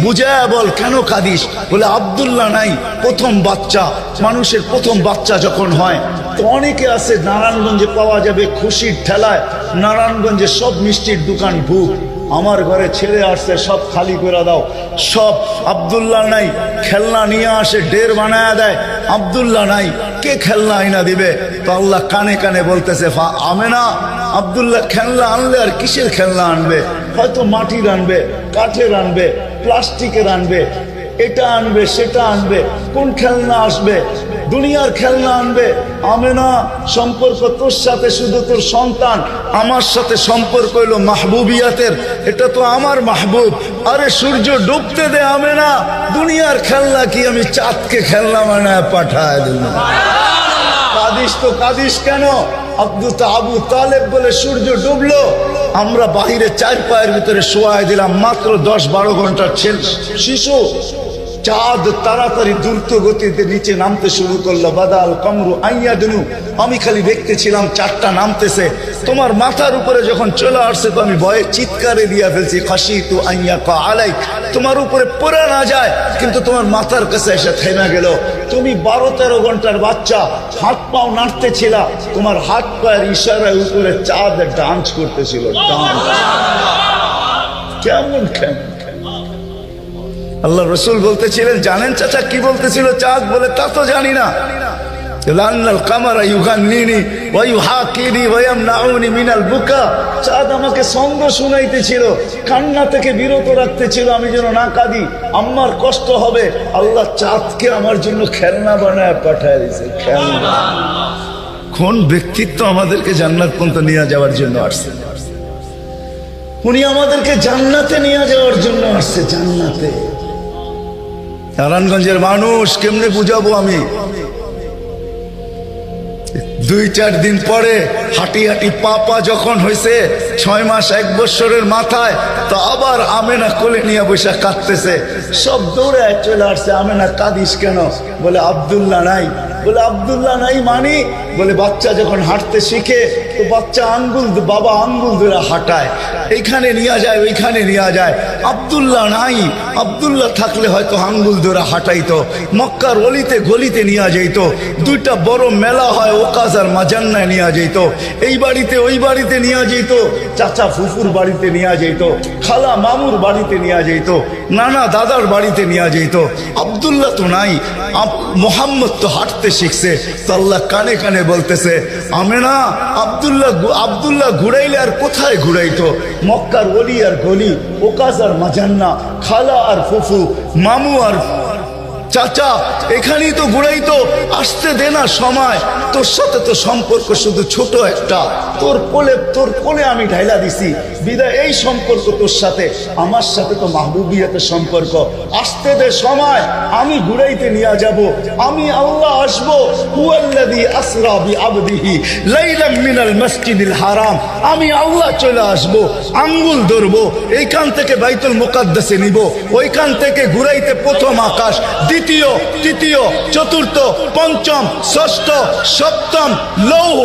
বুঝায়া বল কেন কাঁদিস? বলে আব্দুল্লাহ নাই, প্রথম বাচ্চা। মানুষের প্রথম বাচ্চা যখন হয় তো অনেকে আছে নারায়ণগঞ্জে পাওয়া যাবে খুশির ঠেলায়, নারায়ণগঞ্জে সব মিষ্টির দোকান বুক, আমার ঘরে ছেলে আসছে সব খালি করে দাও, সব আব্দুল্লাহ নাই, খেলনা নিয়ে আসে ঢের বানায়া দেয়, আব্দুল্লাহ নাই, কে খেলনা আইনা দিবে? তো আল্লাহ কানে কানে বলতেছে আমেনা, আব্দুল্লাহ খেলনা আনলে আর কিসের খেলনা আনবে? হয়তো মাটির আনবে, কাঠের আনবে, প্লাস্টিকের আনবে, এটা আনবে সেটা আনবে, কোন খেলনা আসবে? দুনিয়ার খেলনা আনবে। আমেনা, সম্পর্ক তোর সাথে শুধু তোর সন্তান, আমার সাথে সম্পর্ক হইল মাহবুবিয়াতের, এটা তো আমার মাহবুব। আরে সূর্য ডুবতে দে আমেনা, দুনিয়ার খেলনা কি আমি চাঁদকে খেলনা বানায় পাঠায় দিল? কাঁদিস তো কাঁদিস কেন? আবু তালেব বলে সূর্য ডুবলো, আমরা বাহিরে চার পায়ের ভিতরে শোয়াই দিলাম, মাত্র 10-12 ঘন্টার শিশু। চাঁদ তাড়াতাড়ি দ্রুত গতিতে নিচে নামতে শুরু করলো। বাদাল কামরু আইয়াদনু, আমি খালি দেখতেছিলাম চারটা নামতেছে। তোমার মাথার উপরে যখন চলে আসছে তো আমি ভয়ে চিৎকারে দিয়া ফেলছি, খাশিতু আইয়াকা আলাইক, তোমার উপরে পড়ে না যায়, কিন্তু তোমার মাথার কাছে এসে থেমে গেল। তুমি 12-13 ঘন্টার বাচ্চা, হাত পাও নাড়তেছিল, তোমার হাত পায়ের ইশারায় উপরে চাঁদ ডান্স করতেছিল। কেমন কেমন আল্লাহ রসুল বলতেছিলেন, জানেন চাচা কি বলতেছিল চাঁদ? বলে তা তো জানি না। চাঁদ আমাকে ছন্দ শুনাইতেছিল, কান্না থেকে বিরত রাখতেছিল, আমি যেন না কাঁদি, আমার কষ্ট হবে। আল্লাহ চাঁদকে আমার জন্য খেলনা বানায় পাঠায় দিয়েছে। খেলনা। কোন ব্যক্তিত্ব আমাদেরকে জান্নাত পর্যন্ত নিয়ে যাওয়ার জন্য আসছে? উনি আমাদেরকে জান্নাতে নিয়ে যাওয়ার জন্য আসছে। জান্নাতে। নারায়ণগঞ্জের মানুষ কেমনে বুঝাবো আমি? 2-4 দিন পরে হাঁটি হাঁটি পা যখন হয়েছে, 6 মাস 1 বছরের মাথায়, তো আবার আমেনা কোলে নিয়ে বসে কাঁদতেছে। সব দৌড়ে চলে আসছে। আমেনা কাঁদিস কেন? বলে আব্দুল্লাহ নাই। বলে আব্দুল্লাহ নাই মানি? বলে বাচ্চা যখন হাঁটতে শিখে তো বাচ্চা বাবা আঙ্গুল ধরে হাঁটায়, এইখানে নিয়ে যায় ওইখানে নিয়ে যায়। আব্দুল্লাহ নাই, আব্দুল্লাহ থাকলে হয়তো আঙ্গুল ধরে হাঁটাইতো, মক্কার অলিতে গলিতে নিয়ে যাইতো। 2টা বড় মেলা হয়, ওকাজ আর মাজান্নায় নিয়ে যাইতো, এই বাড়িতে ওই বাড়িতে নিয়ে যাইতো, চাচা ফুফুর বাড়িতে নিয়ে যাইতো, খালা মামুর বাড়িতে নিয়ে যাইতো, নানা দাদার বাড়িতে নিয়ে যাইতো। আব্দুল্লাহ তো নাই, মোহাম্মদ তো হাঁটতে শিখছে। তো আল্লাহ কানে কানে বলতেছে, আমেনা, আব্দুল্লাহ ঘুরাইলে আর কোথায় ঘুরাইতো? মক্কার অলি আর গলি, ওকাজ আর মাজান্না, খালা আর ফুফু, মামু আর চাচা, এখানেই তো ঘুরাইতো। আসতে দে না সময়, তোর সাথে তো সম্পর্ক শুধু ছোট একটা, তোর কোলে আমি ঢাইলা দিছি বিদায়। এই সম্পর্ক তোর সাথে, আমার সাথে তো মাহবুবিয়াতের সম্পর্ক। আসতে দে সময়, আমি ঘুরাইতে নিয়ে যাব, আমি আল্লাহ আসবো। হুয়াল্লাযী আসরা বিআবদিহি লাইলাম মিনাল মাসজিদিল হারাম, আমি আল্লাহ চলে আসবো, আঙ্গুল ধরবো, এইখান থেকে বাইতুল মুকাদ্দাসে নিব, ওইখান থেকে ঘুরাইতে প্রথম আকাশ, দ্বিতীয়, তৃতীয়, চতুর্থ, পঞ্চম, ষষ্ঠ, সপ্তম, লৌহ,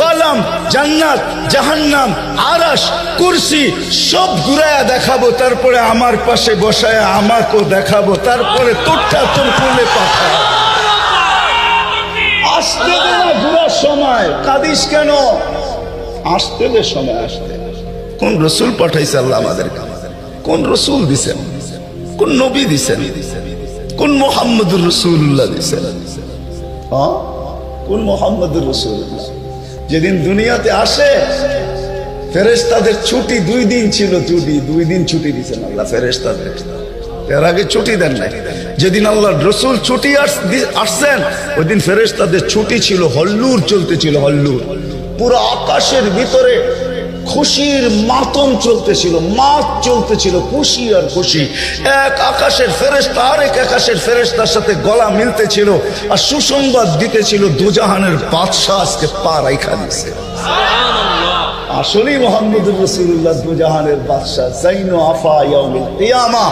কলম, জান্নাত, জাহান্নাম, আরশ, কুরসি সব ঘুরায়া দেখাবো। তারপরে আমার পাশে বসায় আমাকেও দেখাবো, তারপরে তোরটা তোর কোলে পাঠায়। আসতে দে না ঘুরার সময়, কাঁদিস কেন? আসতে দে সময়, আসতে। কোন রসুল পাঠাইছে আল্লাহ আমাদেরকে? কোন রসুল দিছেন? কোন নবী দিছেন? কোন মুহাম্মদুর রাসূলুল্লাহ দিছেন? কোন মুহাম্মদুর রাসূলুল্লাহ? যেদিন দুনিয়াতে আসে ফেরেশতাদের ছুটি 2 দিন ছিল, 2 দিন ছুটি দিয়েছেন আল্লাহ ফেরেশতাদের। এর আগে ছুটি দেন নাই। যেদিন আল্লাহর রাসূল ছুটি আসছেন ওই দিন ফেরেশতাদের ছুটি ছিল, হল্লুর চলতেছিল, হল্লুর। পুরো আকাশের ভিতরে খুশির মাতম চলতেছিল, মাত চলতেছিল, খুশি আর খুশি। এক আকাশের ফেরেশতা আরেক আকাশের ফেরেশতার সাথে গলা মিলতেছিল আর সুসংবাদ দিতেছিল, দুজাহানের বাদশা আজকে পা রাইখা দিছে। আসলেই মুহাম্মদুর রাসূলুল্লাহ দুজাহানের বাদশা, জাইনু আফা ইয়াউমিল কিয়ামা,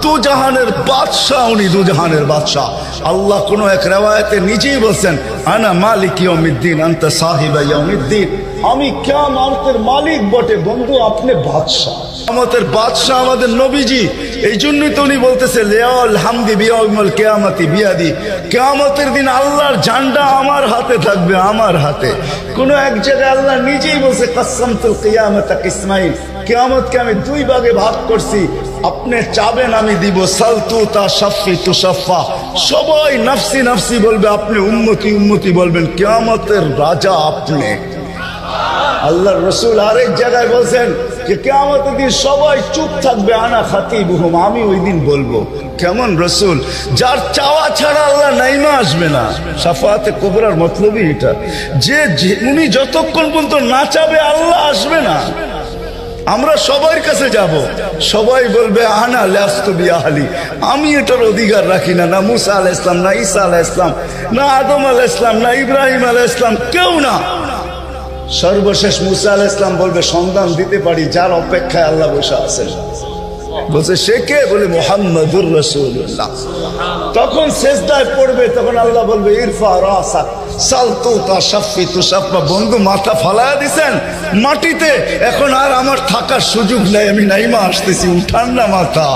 দুজাহানের বাদশা। উনি দুজাহানের বাদশা। আল্লাহ কোন এক রিওয়ায়াতে নিজেই বলছেন, আনা মালিক ইয়াউমিদ্দিন আনতা সাহিবা ইয়াউমিদ্দিন, আমি কিয়ামতের মালিক বটে বন্ধু, আপনি বাদশাহ। কিয়ামতের বাদশাহ আমাদের নবীজি। এই জন্যই তো উনি বলতেছে লিয়াউল হামদি বিয়াউমুল কিয়ামতি বিয়াদি, কিয়ামতের দিন আল্লাহর ঝান্ডা আমার হাতে থাকবে, আমার হাতে। কোন এক জায়গায় আল্লাহ নিজেই বলছে কাসসামতুল কিয়ামাতা কিসমাইন, কিয়ামতকে আমি দুই ভাগে ভাগ করছি, আপনি চাবেন আমি দিব। সালতু তা শাফি তু শাফা, সবাই নফসি নফসি বলবে, আপনি উম্মতি উম্মতি বলবেন। কিয়ামতের রাজা আপনি। আল্লাহর রাসূল আরেক জায়গায় বলছেন যে কিয়ামতের দিন সবাই চুপ থাকবে, আনা খাতিবুহুম, আমি ওই দিন বলবো। কেমন রাসূল, যার চাওয়া ছাড়া আল্লাহ নাইমা আসবে না। শাফাআতে কুবরার মতলবই এটা, যে উনি যতক্ষণ পর্যন্ত না চাবে আল্লাহ আসবে না। আমরা সবার কাছে যাব, সবাই বলবে আনা লাস্তু বিআহলি, আমি এটার অধিকার রাখি না। না মুসা আলাইহিস সালাম, না ঈসা আলাইহিস সালাম, না আদম আলাইহিস সালাম, না ইব্রাহিম আলাইহিস সালাম, কেউ না। সর্বশেষ মুসা আলাইহিস সালাম বলবে সন্ধান দিতে পারি যার অপেক্ষায় আল্লাহ বসে আছেন। বলছে সে কে? বলে মুহাম্মাদুর রাসূলুল্লাহ। তখন সেজদায় পড়বে, তখন আল্লাহ বলবে ইরফা রাসাক সালতু তা শাফি তু শাফা। বন্ধু মাথা ফালায়া দিছেন মাটিতে, এখন আর আমার থাকার সুযোগ নাই, আমি নাইমা আসতেছি, উঠান না মাথা।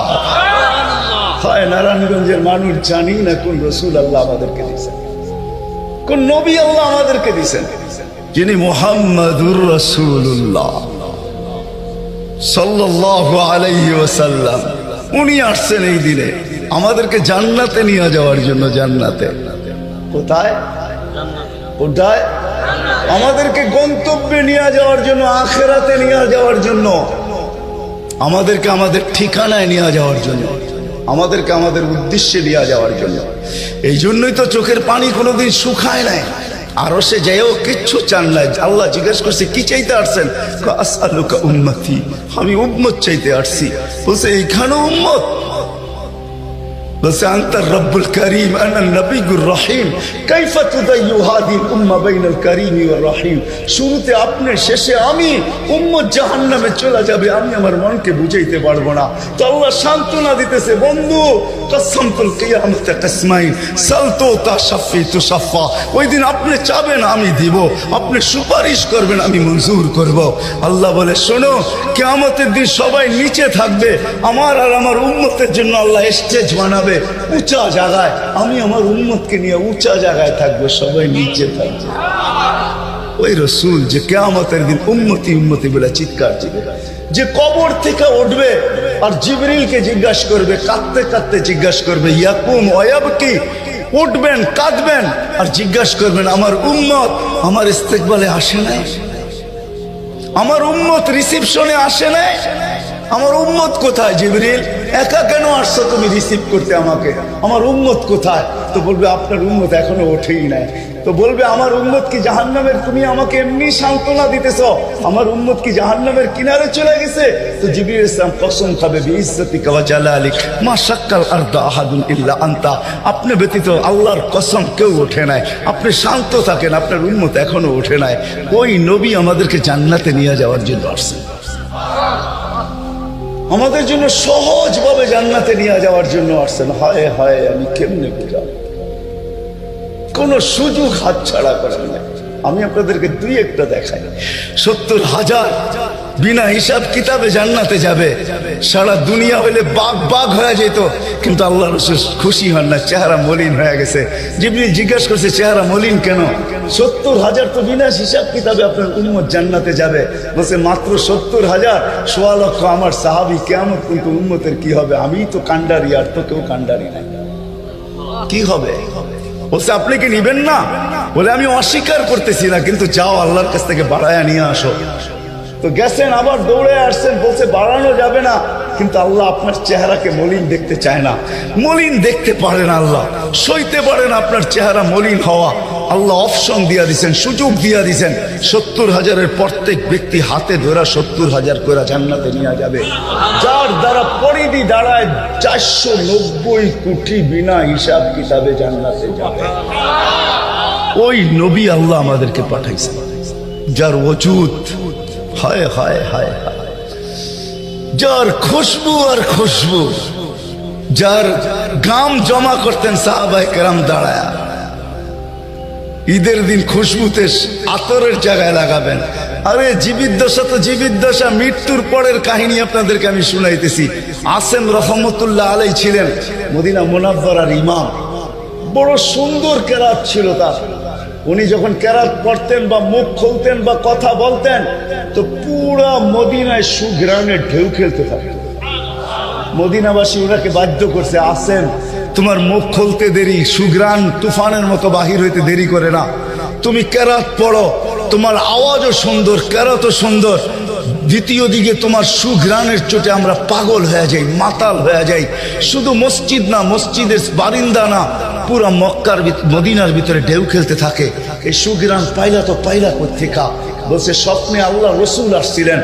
হয় নারায়ণগঞ্জের মানুষ জানি না কোন রাসূল আল্লাহ আমাদেরকে দিয়েছেন, কোন নবী আল্লাহ আমাদেরকে দিয়েছেন, যিনি মুহাম্মাদুর রাসূলুল্লাহ সাল্লাল্লাহু আলাইহি ওয়াসাল্লাম। উনি আসছেন এই দিনে আমাদেরকে জান্নাতে নিয়ে যাওয়ার জন্য। জান্নাতে কোথায়? কোথায়? আমাদেরকে গন্তব্যে নিয়ে যাওয়ার জন্য, আখিরাতে নিয়ে যাওয়ার জন্য, আমাদেরকে আমাদের ঠিকানায় নিয়ে যাওয়ার জন্য, আমাদেরকে আমাদের উদ্দেশ্যে নিয়ে যাওয়ার জন্য। এই জন্যই তো চোখের পানি কোনোদিন শুকায় নাই। আরো সে যাইও কিচ্ছু চান নাই। আল্লাহ জিজ্ঞেস করছে কি চাইতে আসছেন? আসআলুকা উম্মতি, আমি উম্মত চাইতে আসছি। বলছে এইখানে উম্মত? বলছে আনতার রব্বুল করিম আনা নবিয়ুর রহিম, কাইফা তুদাইয়ু হাদিল উম্মাহ বাইনাল করিম ওয়ার রহিম। শুরুতে আপনি, শেষে আমি। উম্মত জাহান্নামে চলে যাবে, আমি আমার মনকে বুঝাইতে পারবো না। তো আল্লাহ সান্ত্বনা দিতেছে, বন্ধু কাসসামতুল কিয়ামাতা কিসমাইন সালতু তা শাফি তু শাফা। ওই দিন আপনি চাবেন আমি দিব, আপনি সুপারিশ করবেন আমি মঞ্জুর করব। আল্লাহ বলে শোনো, কিয়ামতের দিন সবাই নিচে থাকবে, আমার আর আমার উম্মতের জন্য আল্লাহ স্টেজ বানাবে উঁচা জায়গায়। আমি আমার উম্মতকে নিয়ে উঁচা জায়গায় থাকবো, সবাই নিচে থাকবে। ওই রাসূল যে কিয়ামতের দিন উম্মতি উম্মতি বলে চিৎকার দিবে, যে কবর থেকে উঠবে আর জিবরিলকে জিজ্ঞাসা করবে, কাঁদতে কাঁদতে জিজ্ঞাসা করবে ইয়াকুম ওয়ায়াবকি, উঠবেন কাঁদবেন আর জিজ্ঞাসা করবেন আমার উম্মত আমার ইস্তেকবালে আসে নাই, আমার উম্মত রিসিপশনে আসে নাই, আমার উম্মত কোথায়? জিবরিল একা কেন আসছো তুমি রিসিভ করতে আমাকে? আমার উম্মত কোথায়? তো বলবে আপনার উম্মত এখনো ওঠেই নাই। তো বলবে আমার উম্মত কি জাহান্নামের? তুমি আমাকে এমনি সান্ত্বনা দিতেছ, আমার উম্মত কি জাহান্নামের কিনারে চলে গেছে? তো জিবরিল ইসলাম কসম খাবে বিইজ্জতিকা ওয়া জালালিক মা শাক্কাল আরদা আহাদুন ইল্লা আনতা, আপনি ব্যতীত আল্লাহর কসম কেউ ওঠে নাই। আপনি শান্ত থাকেন, আপনার উম্মত এখনো ওঠে নাই। ওই নবী আমাদেরকে জান্নাতে নিয়ে যাওয়ার জন্য আসছেন, আমাদের জন্য সহজভাবে জান্নাতে নিয়ে যাওয়ার জন্য আসছেন। হায় হায় আমি কেমনে বুঝাবো, কোন সুযোগ হাতছাড়া করেন না। আমি আপনাদেরকে দুই একটা দেখাই। 70,000 বিনা হিসাব কিতাবে জান্নাতে যাবে। সারা দুনিয়া হইলে বাঘ বাঘ হয়ে যেত, কিন্তু আল্লাহ রাসূল খুশি হন না, চেহারা মলিন হয়ে গেছে। জিবরিল জিজ্ঞাসা করছে চেহারা মলিন কেন? 70,000 তো বিনা হিসাব কিতাবে আপনার উম্মত জান্নাতে যাবে। বলছে মাত্র 70,000, 1.25 লক্ষ আমার সাহাবী, কিয়ামত কিন্তু উম্মতের কি হবে? আমি তো কান্ডারি, আর তো কেউ কান্ডারি নাই, কি হবে? বলছে আপনি কি নিবেন না? বলে আমি অস্বীকার করতেছি না, কিন্তু যাও আল্লাহর কাছ থেকে বাড়ায়া নিয়ে আসো। তো গেছেন, আবার দৌড়ে আসছেন, বলছে বাড়ানো যাবে না, কিন্তু আল্লাহ আপনার চেহারাকে মলিন দেখতে চায় না, মলিন দেখতে পারেন আল্লাহ, সইতে পারেন আপনার চেহারা মলিন হওয়া। আল্লাহ অপশন দিয়া দিছেন, সুযোগ দিয়া দিছেন। 70,000-এর প্রত্যেক ব্যক্তি হাতে ধরা 70,000 করে জান্নাতে নিয়ে যাবে, যার দ্বারা পরিধি দাঁড়ায় 490 কোটি বিনা হিসাব কিতাবে জান্নাতে যাবে। ওই নবী আল্লাহ আমাদেরকে পাঠাইছে, যার ওজুদ হায় হায় হায় হায়, যার খুশবু আর খুশবু, যার গাম জমা করতেন সাহাবায়ে কেরাম দাঁড়ায়া। ঈদের দিন খুশবুতে আতরের জায়গায় লাগাবেন, আরে জীবিত দশা তো জীবিত দশা, মৃত্যুর পরের কাহিনী আপনাদেরকে আমি শুনাইতেছি। আসেম রহমতুল্লাহ আলাই ছিলেন মদিনা মুনাব্বারার ইমাম। বড় সুন্দর কেরাত ছিল তার। উনি যখন কেরাত পড়তেন বা মুখ খুলতেন বা কথা বলতেন তো পুরা মদিনায় সুঘ্রাণের ঢেউ খেলতে থাকতো। মদিনাবাসী ওনাকে বাধ্য করছে, আসেন তোমার মুখ খুলতে দেরি, সুঘ্রাণ তুফানের মতো বাহির হইতে দেরি করে না, তুমি কেরাত পড়ো, তোমার আওয়াজও সুন্দর, কেরাতও সুন্দর, দ্বিতীয় দিকে তোমার সুঘ্রাণের চোটে আমরা পাগল হয়ে যাই, মাতাল হয়ে যাই। শুধু মসজিদ না, মসজিদের বারিন্দা না, পুরা মক্কার মদিনার ভিতরে ঢেউ খেলতে থাকে। এই সুঘ্রাণ পাইলা তো পাইলা কোত্থেকা? বলছে স্বপ্নে আল্লাহ রসুল আসছিলেন,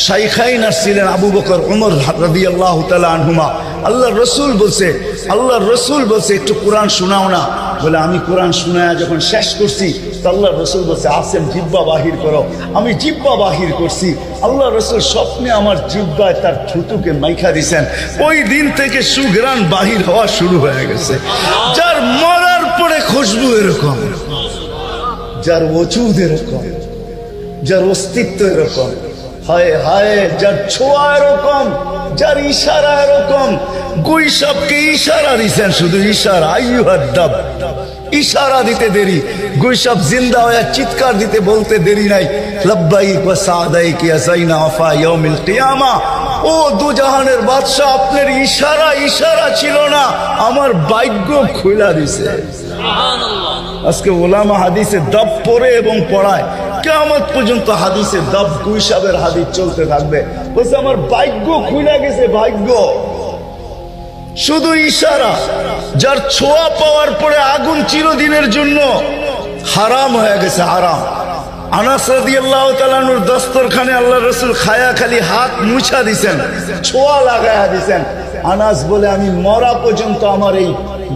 শাইখাইন আসছিলেন, আবু বকর ওমর রাদিয়াল্লাহু তাআলা আনহুমা। আল্লাহ রসুল বলছে একটু কোরআন শোনাও না। বলে আমি কোরআন শোনায় যখন শেষ করছি তো আল্লাহ রসুল বলছে আসেন জিব্বা বাহির করো। আমি জিব্বা বাহির করছি, আল্লাহ রসুল স্বপ্নে আমার জিব্বায় তার থুতুকে মাইখা দিছেন। ওই দিন থেকে সুঘ্রাণ বাহির হওয়া শুরু হয়ে গেছে। যার মরার পরে খুশবু এরকম, যার ওজুদ এরকম, যার অস্তিত্ব এরকম, হায় হায়, যার ছোঁয়া এরকম, যার ইশারা এরকম। গুই সবকে ইশারা দিচ্ছেন, শুধু ইশারা, আইয়ুহাদ্দাব, ইশারা দিতে দেরি। গুই সব জিন্দা হয়ে চিৎকার দিতে বলতে দেরি নাই, লাব্বাইক ওয়া সাদাইক ইয়া যাইনা ওয়াফা ইয়াউমিল কিয়ামা। ও দুজাহানের বাদশা, আপনার ইশারা ছিল না, আমার ভাগ্য খুইলা দিছে। আজকে ওলামা হাদিসে দাব পড়ে এবং পড়ায়, কিয়ামত পর্যন্ত হাদিসে দাব গুই সাহেবের হাদিস চলতে থাকবে। বলছে আমার ভাগ্য খুইলা গেছে, ভাগ্য। শুধু ইশারা। যার ছোঁয়া পাওয়ার পরে আগুন চিরদিনের জন্য হারাম হয়ে গেছে, হারাম। আনাস রাদিয়াল্লাহু তাআলা আনহুর দস্তরখানে আল্লাহ রাসূল খায়া খালি হাত মুছা দিছেন, ছোঁয়া লাগায়া দিছেন। আনাস বলে আমি মরা পর্যন্ত আমার এই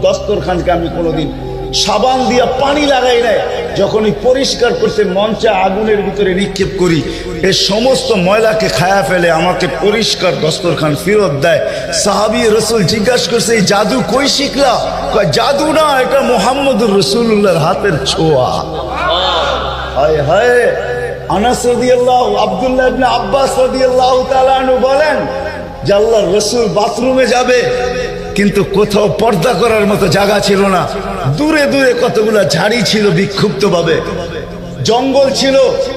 দস্তরখানকে আমি কোনোদিন সাবান দিয়া পানি লাগাই নাই। যখনই পরিষ্কার করতে মঞ্চে আগুনের ভিতরে নিক্ষেপ করি, এই সমস্ত ময়লাকে খায়া ফেলে, আমাকে পরিষ্কার দস্তরখান ফেরত দেয়। সাহাবী রাসূল জিজ্ঞাসা করছে এই জাদু কই শিখলা? কয় জাদু না, এটা মুহাম্মদুর রাসূলুল্লাহর হাতের ছোঁয়া। হায় হায়। আনাস রাদিয়াল্লাহু, আব্দুল্লাহ ইবনে আব্বাস রাদিয়াল্লাহু তাআলা আনহু বলেন যে আল্লাহর রাসূল বাথরুমে যাবে, কিন্তু কোথাও পর্দা করার মতো জায়গা ছিল না। দূরে দূরে কতগুলা ঝাড়ি ছিল, বিক্ষুব্ধ ভাবে জঙ্গল ছিল।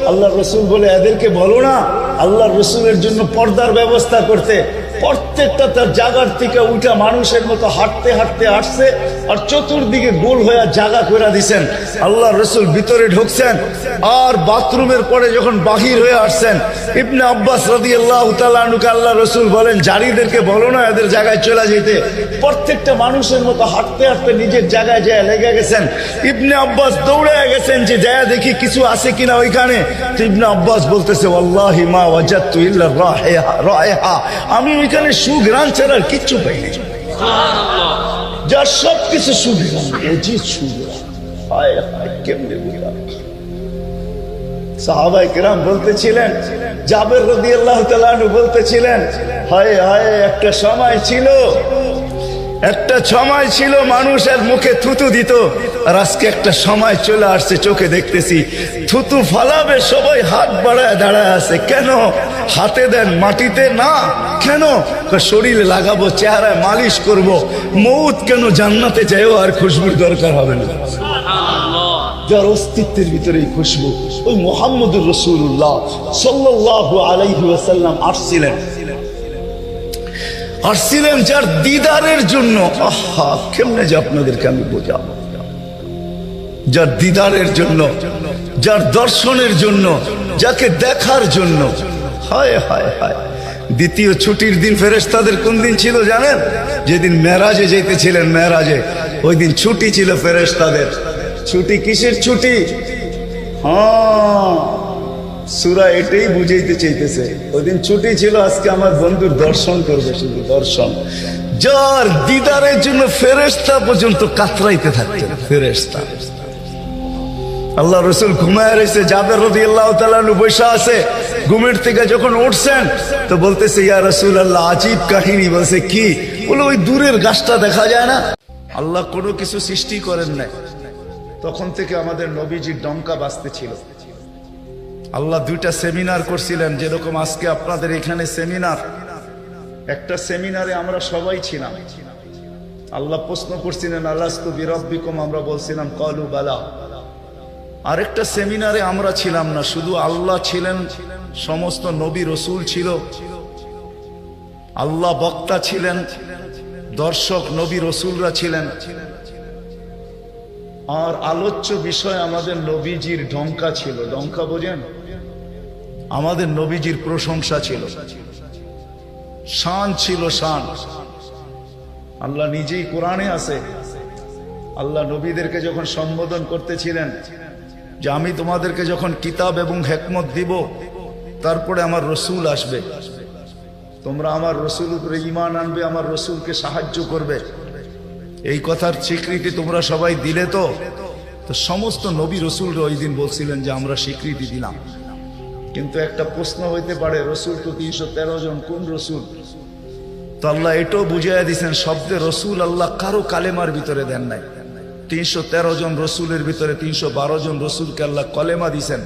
আল্লাহ রসুল বলে এদেরকে বলো না আল্লাহর রসুলের জন্য পর্দার ব্যবস্থা করতে। প্রত্যেকটা তার জায়গার থেকে উঠা মানুষের মতো হাঁটতে হাঁটতে আসছে, আর চতুর্দিকে গোল হয়ে জায়গা করে দিছেন। আল্লাহ রসুল ভিতরে ঢুকছেন, আর বাথরুমের পরে যখন বাহির হয়ে আসছেন, ইবনে আব্বাস রাদিয়াল্লাহু তাআলা আনহুকে আল্লাহ রসুল বলেন জারিদেরকে বলো না এদের জায়গায় চলে যেতে। প্রত্যেকটা মানুষের মতো হাঁটতে হাঁটতে নিজের জায়গায় যায় লেগে গেছেন। ইবনে আব্বাস দৌড়ে গেছেন যে যায় দেখি কিছু আছে কিনা ওইখানে। তো ইবনে আব্বাস বলতেছে ওয়াল্লাহি মা ওয়াজাদতু ইল্লা রায়হা, আমি ওইখানে সুঘ্রাণ ছাড়া আর কিচ্ছু পাইনি। সুবহানাল্লাহ। যার সবকিছু সুঘ্রাণ, অজিত সুঘ্রাণ। হায় হায়, কেমনে বুঝা। সাহাবায়ে কেরাম বলতেছিলেন, জাবের রাদিয়াল্লাহু তাআলা আনহু বলতেছিলেন, হায় হায়, একটা সময় ছিল মানুষের মুখে থুতু দিত, আর আজকে একটা সময় চলে আসছে চোখে দেখতেছি থুতু ফালাবে সবাই হাত বাড়ায় দাঁড়ায় আছে। কেন? হাতে দেন, মাটিতে না। কেন? শরীরে লাগাবো, চেহারায় মালিশ করব। মৌত কেন? জান্নাতে যাইও আর খুশবুর দরকার হবে না। যার অস্তিত্বের ভিতরে খুশবু, ওই মুহাম্মদুর রাসূলুল্লাহ সাল্লাল্লাহু আলাইহি ওয়াসাল্লাম আসছিলেন যার দিদারের জন্য। আহা, কেমনে যে আপনাদেরকে আমি বোঝাবো। যার দিদারের জন্য, যার দর্শনের জন্য, যাকে দেখার জন্য। হায় হায় হায়। দ্বিতীয় ছুটির দিন ফেরেশতাদের কোন দিন ছিল জানেন? যেদিন মেরাজে যেতেছিলেন, মেরাজে ওই দিন ছুটি ছিল ফেরেশতাদের। ছুটি কিসের ছুটি? হ্যাঁ, সূরা এটাই বুঝাইতে চাইতেছে। ওই দিন ছুটি ছিল, আজকে আমার বন্ধুর দর্শন করবে, শুধু দর্শন। যার দিদারের জন্য ফেরেশতা পর্যন্ত কাতরাইতে থাকতেন। ফেরেশতা। আল্লাহ রসুল ঘুমায় রয়েছে, জাবের রাদিয়াল্লাহু তাআলা আনহু বসে আছে। ঘুমের থেকে যখন উঠছেন তো বলতেছে ইয়া রাসূলুল্লাহ, আজীব কাহিনী। বলছে কি? বলে ওই দূরের গাছটা দেখা যায় না? আল্লাহ কোনো কিছু সৃষ্টি করেন নাই, তখন থেকে আমাদের নবীজির ডঙ্কা বাজতে ছিল। আল্লাহ দুইটা সেমিনার করছিলেন, যেরকম আজকে আপনাদের এখানে সেমিনার। একটা সেমিনারে আমরা সবাই ছিলাম। আল্লাহ প্রশ্ন করছিলেন আলাস্তু বিরাব্বিকুম, আমরা বলছিলাম ক্বালু বালা। আরেকটা সেমিনারে আমরা ছিলাম না, শুধু আল্লাহ ছিলেন, সমস্ত নবী রসুল ছিল, আল্লাহ বক্তা ছিলেন, দর্শক নবী রসুলরা ছিলেন, আর আলোচ্য বিষয় আমাদের নবীজির ঢঙ্কা ছিল। ঢঙ্কা বোঝেন? আমাদের নবীজির প্রশংসা ছিল, শান ছিল, শান। আল্লাহ নিজেই কোরআনে আছে, আল্লাহ নবীদেরকে যখন সম্বোধন করতেছিলেন যে আমি তোমাদেরকে যখন কিতাব এবং হিকমত দিব, তারপরে আমার রসুল আসবে, তোমরা আমার রসুল উপরে ঈমান আনবে, আমার রসুলকে সাহায্য করবে, এই কথার স্বীকৃতি তোমরা সবাই দিলে। তো সমস্ত নবী রসুলরা ওই দিন বলছিলেন যে আমরা স্বীকৃতি দিলাম। কিন্তু একটা প্রশ্ন হইতে পারে, রসুল তো 313 জন, কোন রসুল? তো আল্লাহ এটাও বুঝাইয়া দিয়েছেন, শব্দে রসুল আল্লাহ কারো কালেমার ভিতরে দেন নাই। 313 জন রসুলের ভিতরে 312 জন রসুলকে আল্লাহ কলেমা দিয়েছেন,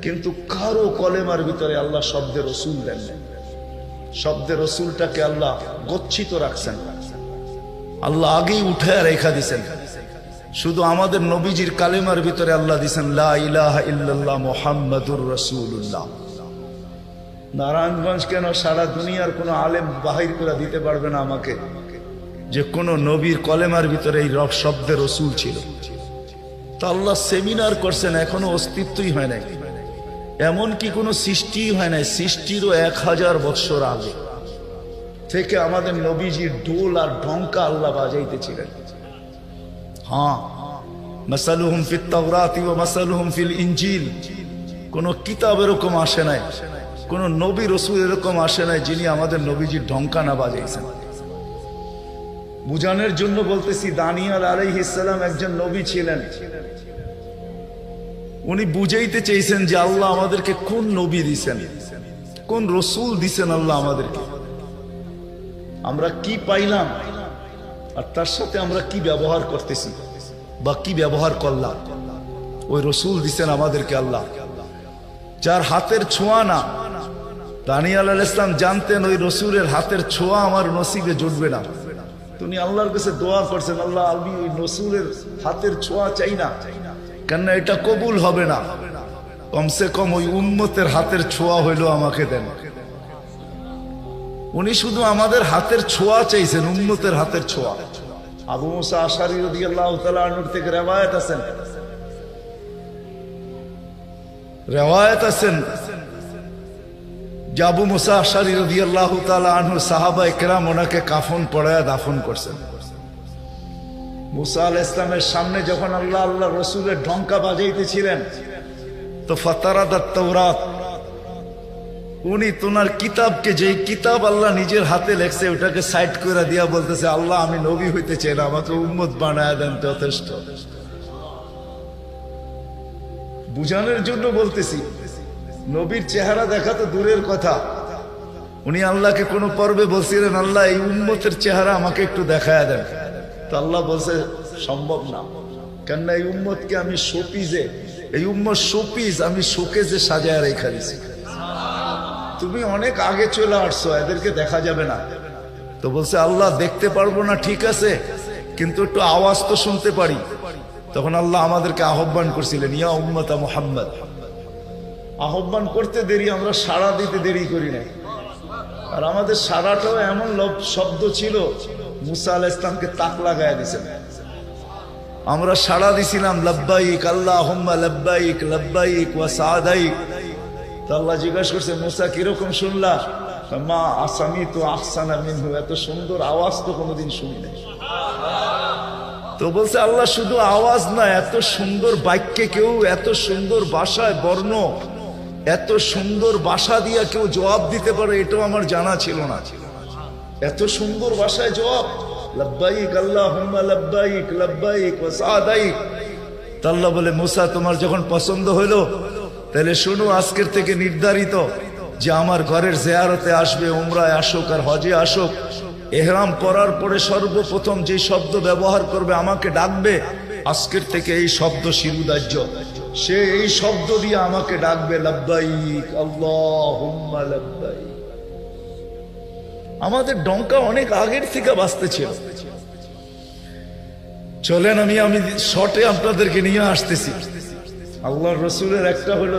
কিন্তু কারো কলেমার ভিতরে আল্লাহ শব্দে রসুল দেন নাই। শব্দে রসুলটাকে আল্লাহ গচ্ছিত রাখছেন, আল্লাহ আগেই উঠে রেখা দিছেন। শুধু আমাদের নবীজির কালেমার ভিতরে আল্লাহ দিছেন লা ইলাহা ইল্লাল্লাহ মুহাম্মাদুর রাসূলুল্লাহ। নারায়ণগঞ্জ কেন, সারা দুনিয়ার কোনো আলেম বাহির করে দিতে পারবে না আমাকে যে কোন নবীর কলেমার ভিতরে এই রব শব্দে রসুল ছিল। তো আল্লাহ সেমিনার করছেন, এখনো অস্তিত্বই হয় নাই, এমন কি কোনো সৃষ্টি হয় নাই। সৃষ্টিরও 1000 বৎসর আগে থেকে আমাদের নবীজির ঢোল আর ঢঙ্কা আল্লাহ বাজাইতেছিলেন। হ্যাঁ, মাসালুহুম ফিত তাওরাতি ওয়া মাসালুহুম ফিল ইনজিল। কোন কিতাব এরকম আসে নাই, কোন নবী রসুল এরকম আসে নাই যিনি আমাদের নবীজির ঢঙ্কা না বাজাইছেন। বুঝানোর জন্য বলতেছি, দানিয়েল আলাইহিস সালাম একজন নবী ছিলেন। উনি বুঝাইতে চেয়েছেন যে আল্লাহ আমাদেরকে কোন নবী দিছেন, কোন রসুল দিছেন আল্লাহ আমাদেরকে, আমরা কি পাইলাম আর তার সাথে আমরা কি ব্যবহার করতেছি বা কি ব্যবহার করলাম। ওই রসুল দিছেন আমাদেরকে আল্লাহ, যার হাতের ছোঁয়া না। দানিয়েল আলাইহিস সালাম জানতেন ওই রসুলের হাতের ছোঁয়া আমার নসিবে জুটবে না। তিনি আল্লাহর কাছে দোয়া করছেন, আল্লাহ আমি ওই রসুলের হাতের ছোঁয়া চাই না, কেননা এটা কবুল হবে না, কমসে কম ওই উম্মতের হাতের ছোঁয়া হইলো আমাকে দেন। উনি শুধু আমাদের হাতের ছোঁয়া চাইছেন, উম্মতের হাতের ছোঁয়া। আবু মুসা আশআরী রাদিয়াল্লাহু তাআলা আনহু থেকে রিওয়ায়াত আছেন যে আবু মুসা আশআরী রাদিয়াল্লাহু তাআলা আনহু সাহাবায়ে কেরাম ওনাকে কাফন পরায়া দাফন করছেন। মুসা আলাইহিস সালামের সামনে যখন আল্লাহ রসুলের ঢঙ্কা বাজাইতেছিলেন, তো ফাতারাদাত তাওরাত, উনি তোনার কিতাবকে, যে কিতাব আল্লাহ নিজের হাতে লেখছে, ওটাকে সাইড করে দিয়া বলতেছে, আল্লাহ আমি নবী হইতে চাই না, আমাকে উম্মত বানায় দেন, যথেষ্ট। বুঝানোর জন্য বলতেছি, নবীর চেহারা দেখা তো দূরের কথা, উনি আল্লাহকে কোন পর্বে বলছিলেন, আল্লাহ এই উম্মতের চেহারা আমাকে একটু দেখায় দেন। তো আল্লাহ বলছে সম্ভব না, কেননা এই উম্মতকে আমি শোপিজে, এই উম্মত শোপিস আমি শোকেজে সাজায় রেখা দিছি, তুমি অনেক আগে চলে আসছো, এদেরকে দেখা যাবে না। তো বলছে আল্লাহ দেখতে পারবো না, ঠিক আছে, কিন্তু একটু আওয়াজ তো শুনতে পারি। তখন আল্লাহ আমাদেরকে আহ্বান করছিলেন, ইয়া উম্মতা মুহাম্মদ। আহ্বান করতে দেরি, আমরা সাড়া দিতে দেরি করি না। আর আমাদের সাড়াটাও এমন শব্দ ছিল, মুসা আলাইহিস সালামকে তাক লাগায় দিয়েছেন। আমরা সাড়া দিছিলাম লাব্বাইক আল্লাহুম্মা লাব্বাইক লাব্বাইক ওয়া সাদাইক। তো আল্লাহ জিজ্ঞাসা করছে, মুসা কিরকম শুনলা? মা আসামিতু আহসানা মিনহু, এত সুন্দর আওয়াজ তো কোনোদিন শুনি নাই। তো বলছে আল্লাহ শুধু আওয়াজ না, এত সুন্দর বাক্যে কেউ, এত সুন্দর ভাষায় বর্ণ, এত সুন্দর ভাষা দিয়া কেউ জবাব দিতে পারে, এটাও আমার জানা ছিল না। এত সুন্দর ভাষায় জবাব, লাব্বাইক আল্লাহুম্মা লাব্বাইক লাব্বাইক ওয়া সাদাইক। তো আল্লাহ বলে, মুসা তোমার যখন পছন্দ হইলো, তাহলে শোনো, আজকের থেকে নির্ধারিত যে আমার ঘরের জিয়ারতে আসবে, উমরায় আসুক আর হজে আসুক, ইহরাম করার পরে সর্বপ্রথম যে শব্দ ব্যবহার করবে, আমাকে ডাকবে, আজকের থেকে এই শব্দ শিরুদার্য। সে এই শব্দ দিয়ে আমাকে ডাকবে, লাব্বাইক আল্লাহুম্মা লাব্বাইক। আমাদের ডঙ্কা অনেক আগের থেকে বাজতে ছিল। চলেন আমি শর্টে আপনাদেরকে নিয়ে আসতেছি। আল্লাহর রসুলের একটা হলো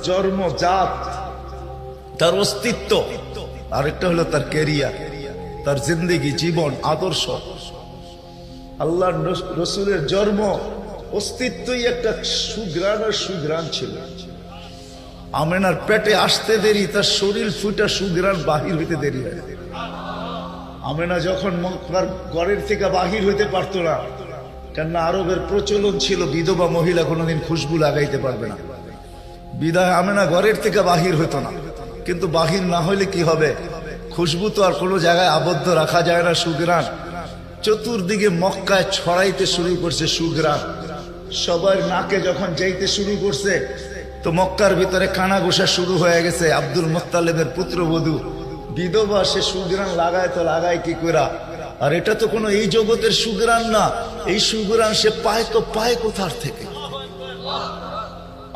জন্ম জাত, তার অস্তিত্ব, আরেকটা হলো তার ক্যারিয়ার, তার জিন্দেগি, জীবন, আদর্শ। আল্লাহর রসুলের জন্ম অস্তিত্বই একটা সুঘ্রাণ আর সুঘ্রাণ ছিল। আমেনার পেটে আসতে দেরি, তার শরীর ফুটা সুঘ্রাণ বাহির হইতে দেরি হয়। আমেনা যখন মক্কার ঘরের থেকে বাহির হইতে পারতো না, কেননা আরবের প্রচলন ছিল বিধবা মহিলা কোনোদিন খুশবু লাগাইতে পারবে না, বিদায় আমেনা ঘরের থেকে বাহির হইতো না। কিন্তু বাহির না হইলে কি হবে, খুশবু তো আর কোনো জায়গায় আবদ্ধ রাখা যায় না। সুঘ্রাণ চতুর্দিকে মক্কায় ছড়াইতে শুরু করছে সুঘ্রাণ। সবার নাকে যখন যাইতে শুরু করছে, তো মক্কার ভিতরে কানা ঘোষা শুরু হয়ে গেছে। আব্দুল মুত্তালিবের পুত্রবধূ বিধবা, সে সুঘ্রাণ লাগায় তো লাগায় কি করা। আর এটা তো কোনো এই জগতের সুঘ্রাণ না, এই সুঘ্রাণ সে পায় তো পায় কোথার থেকে।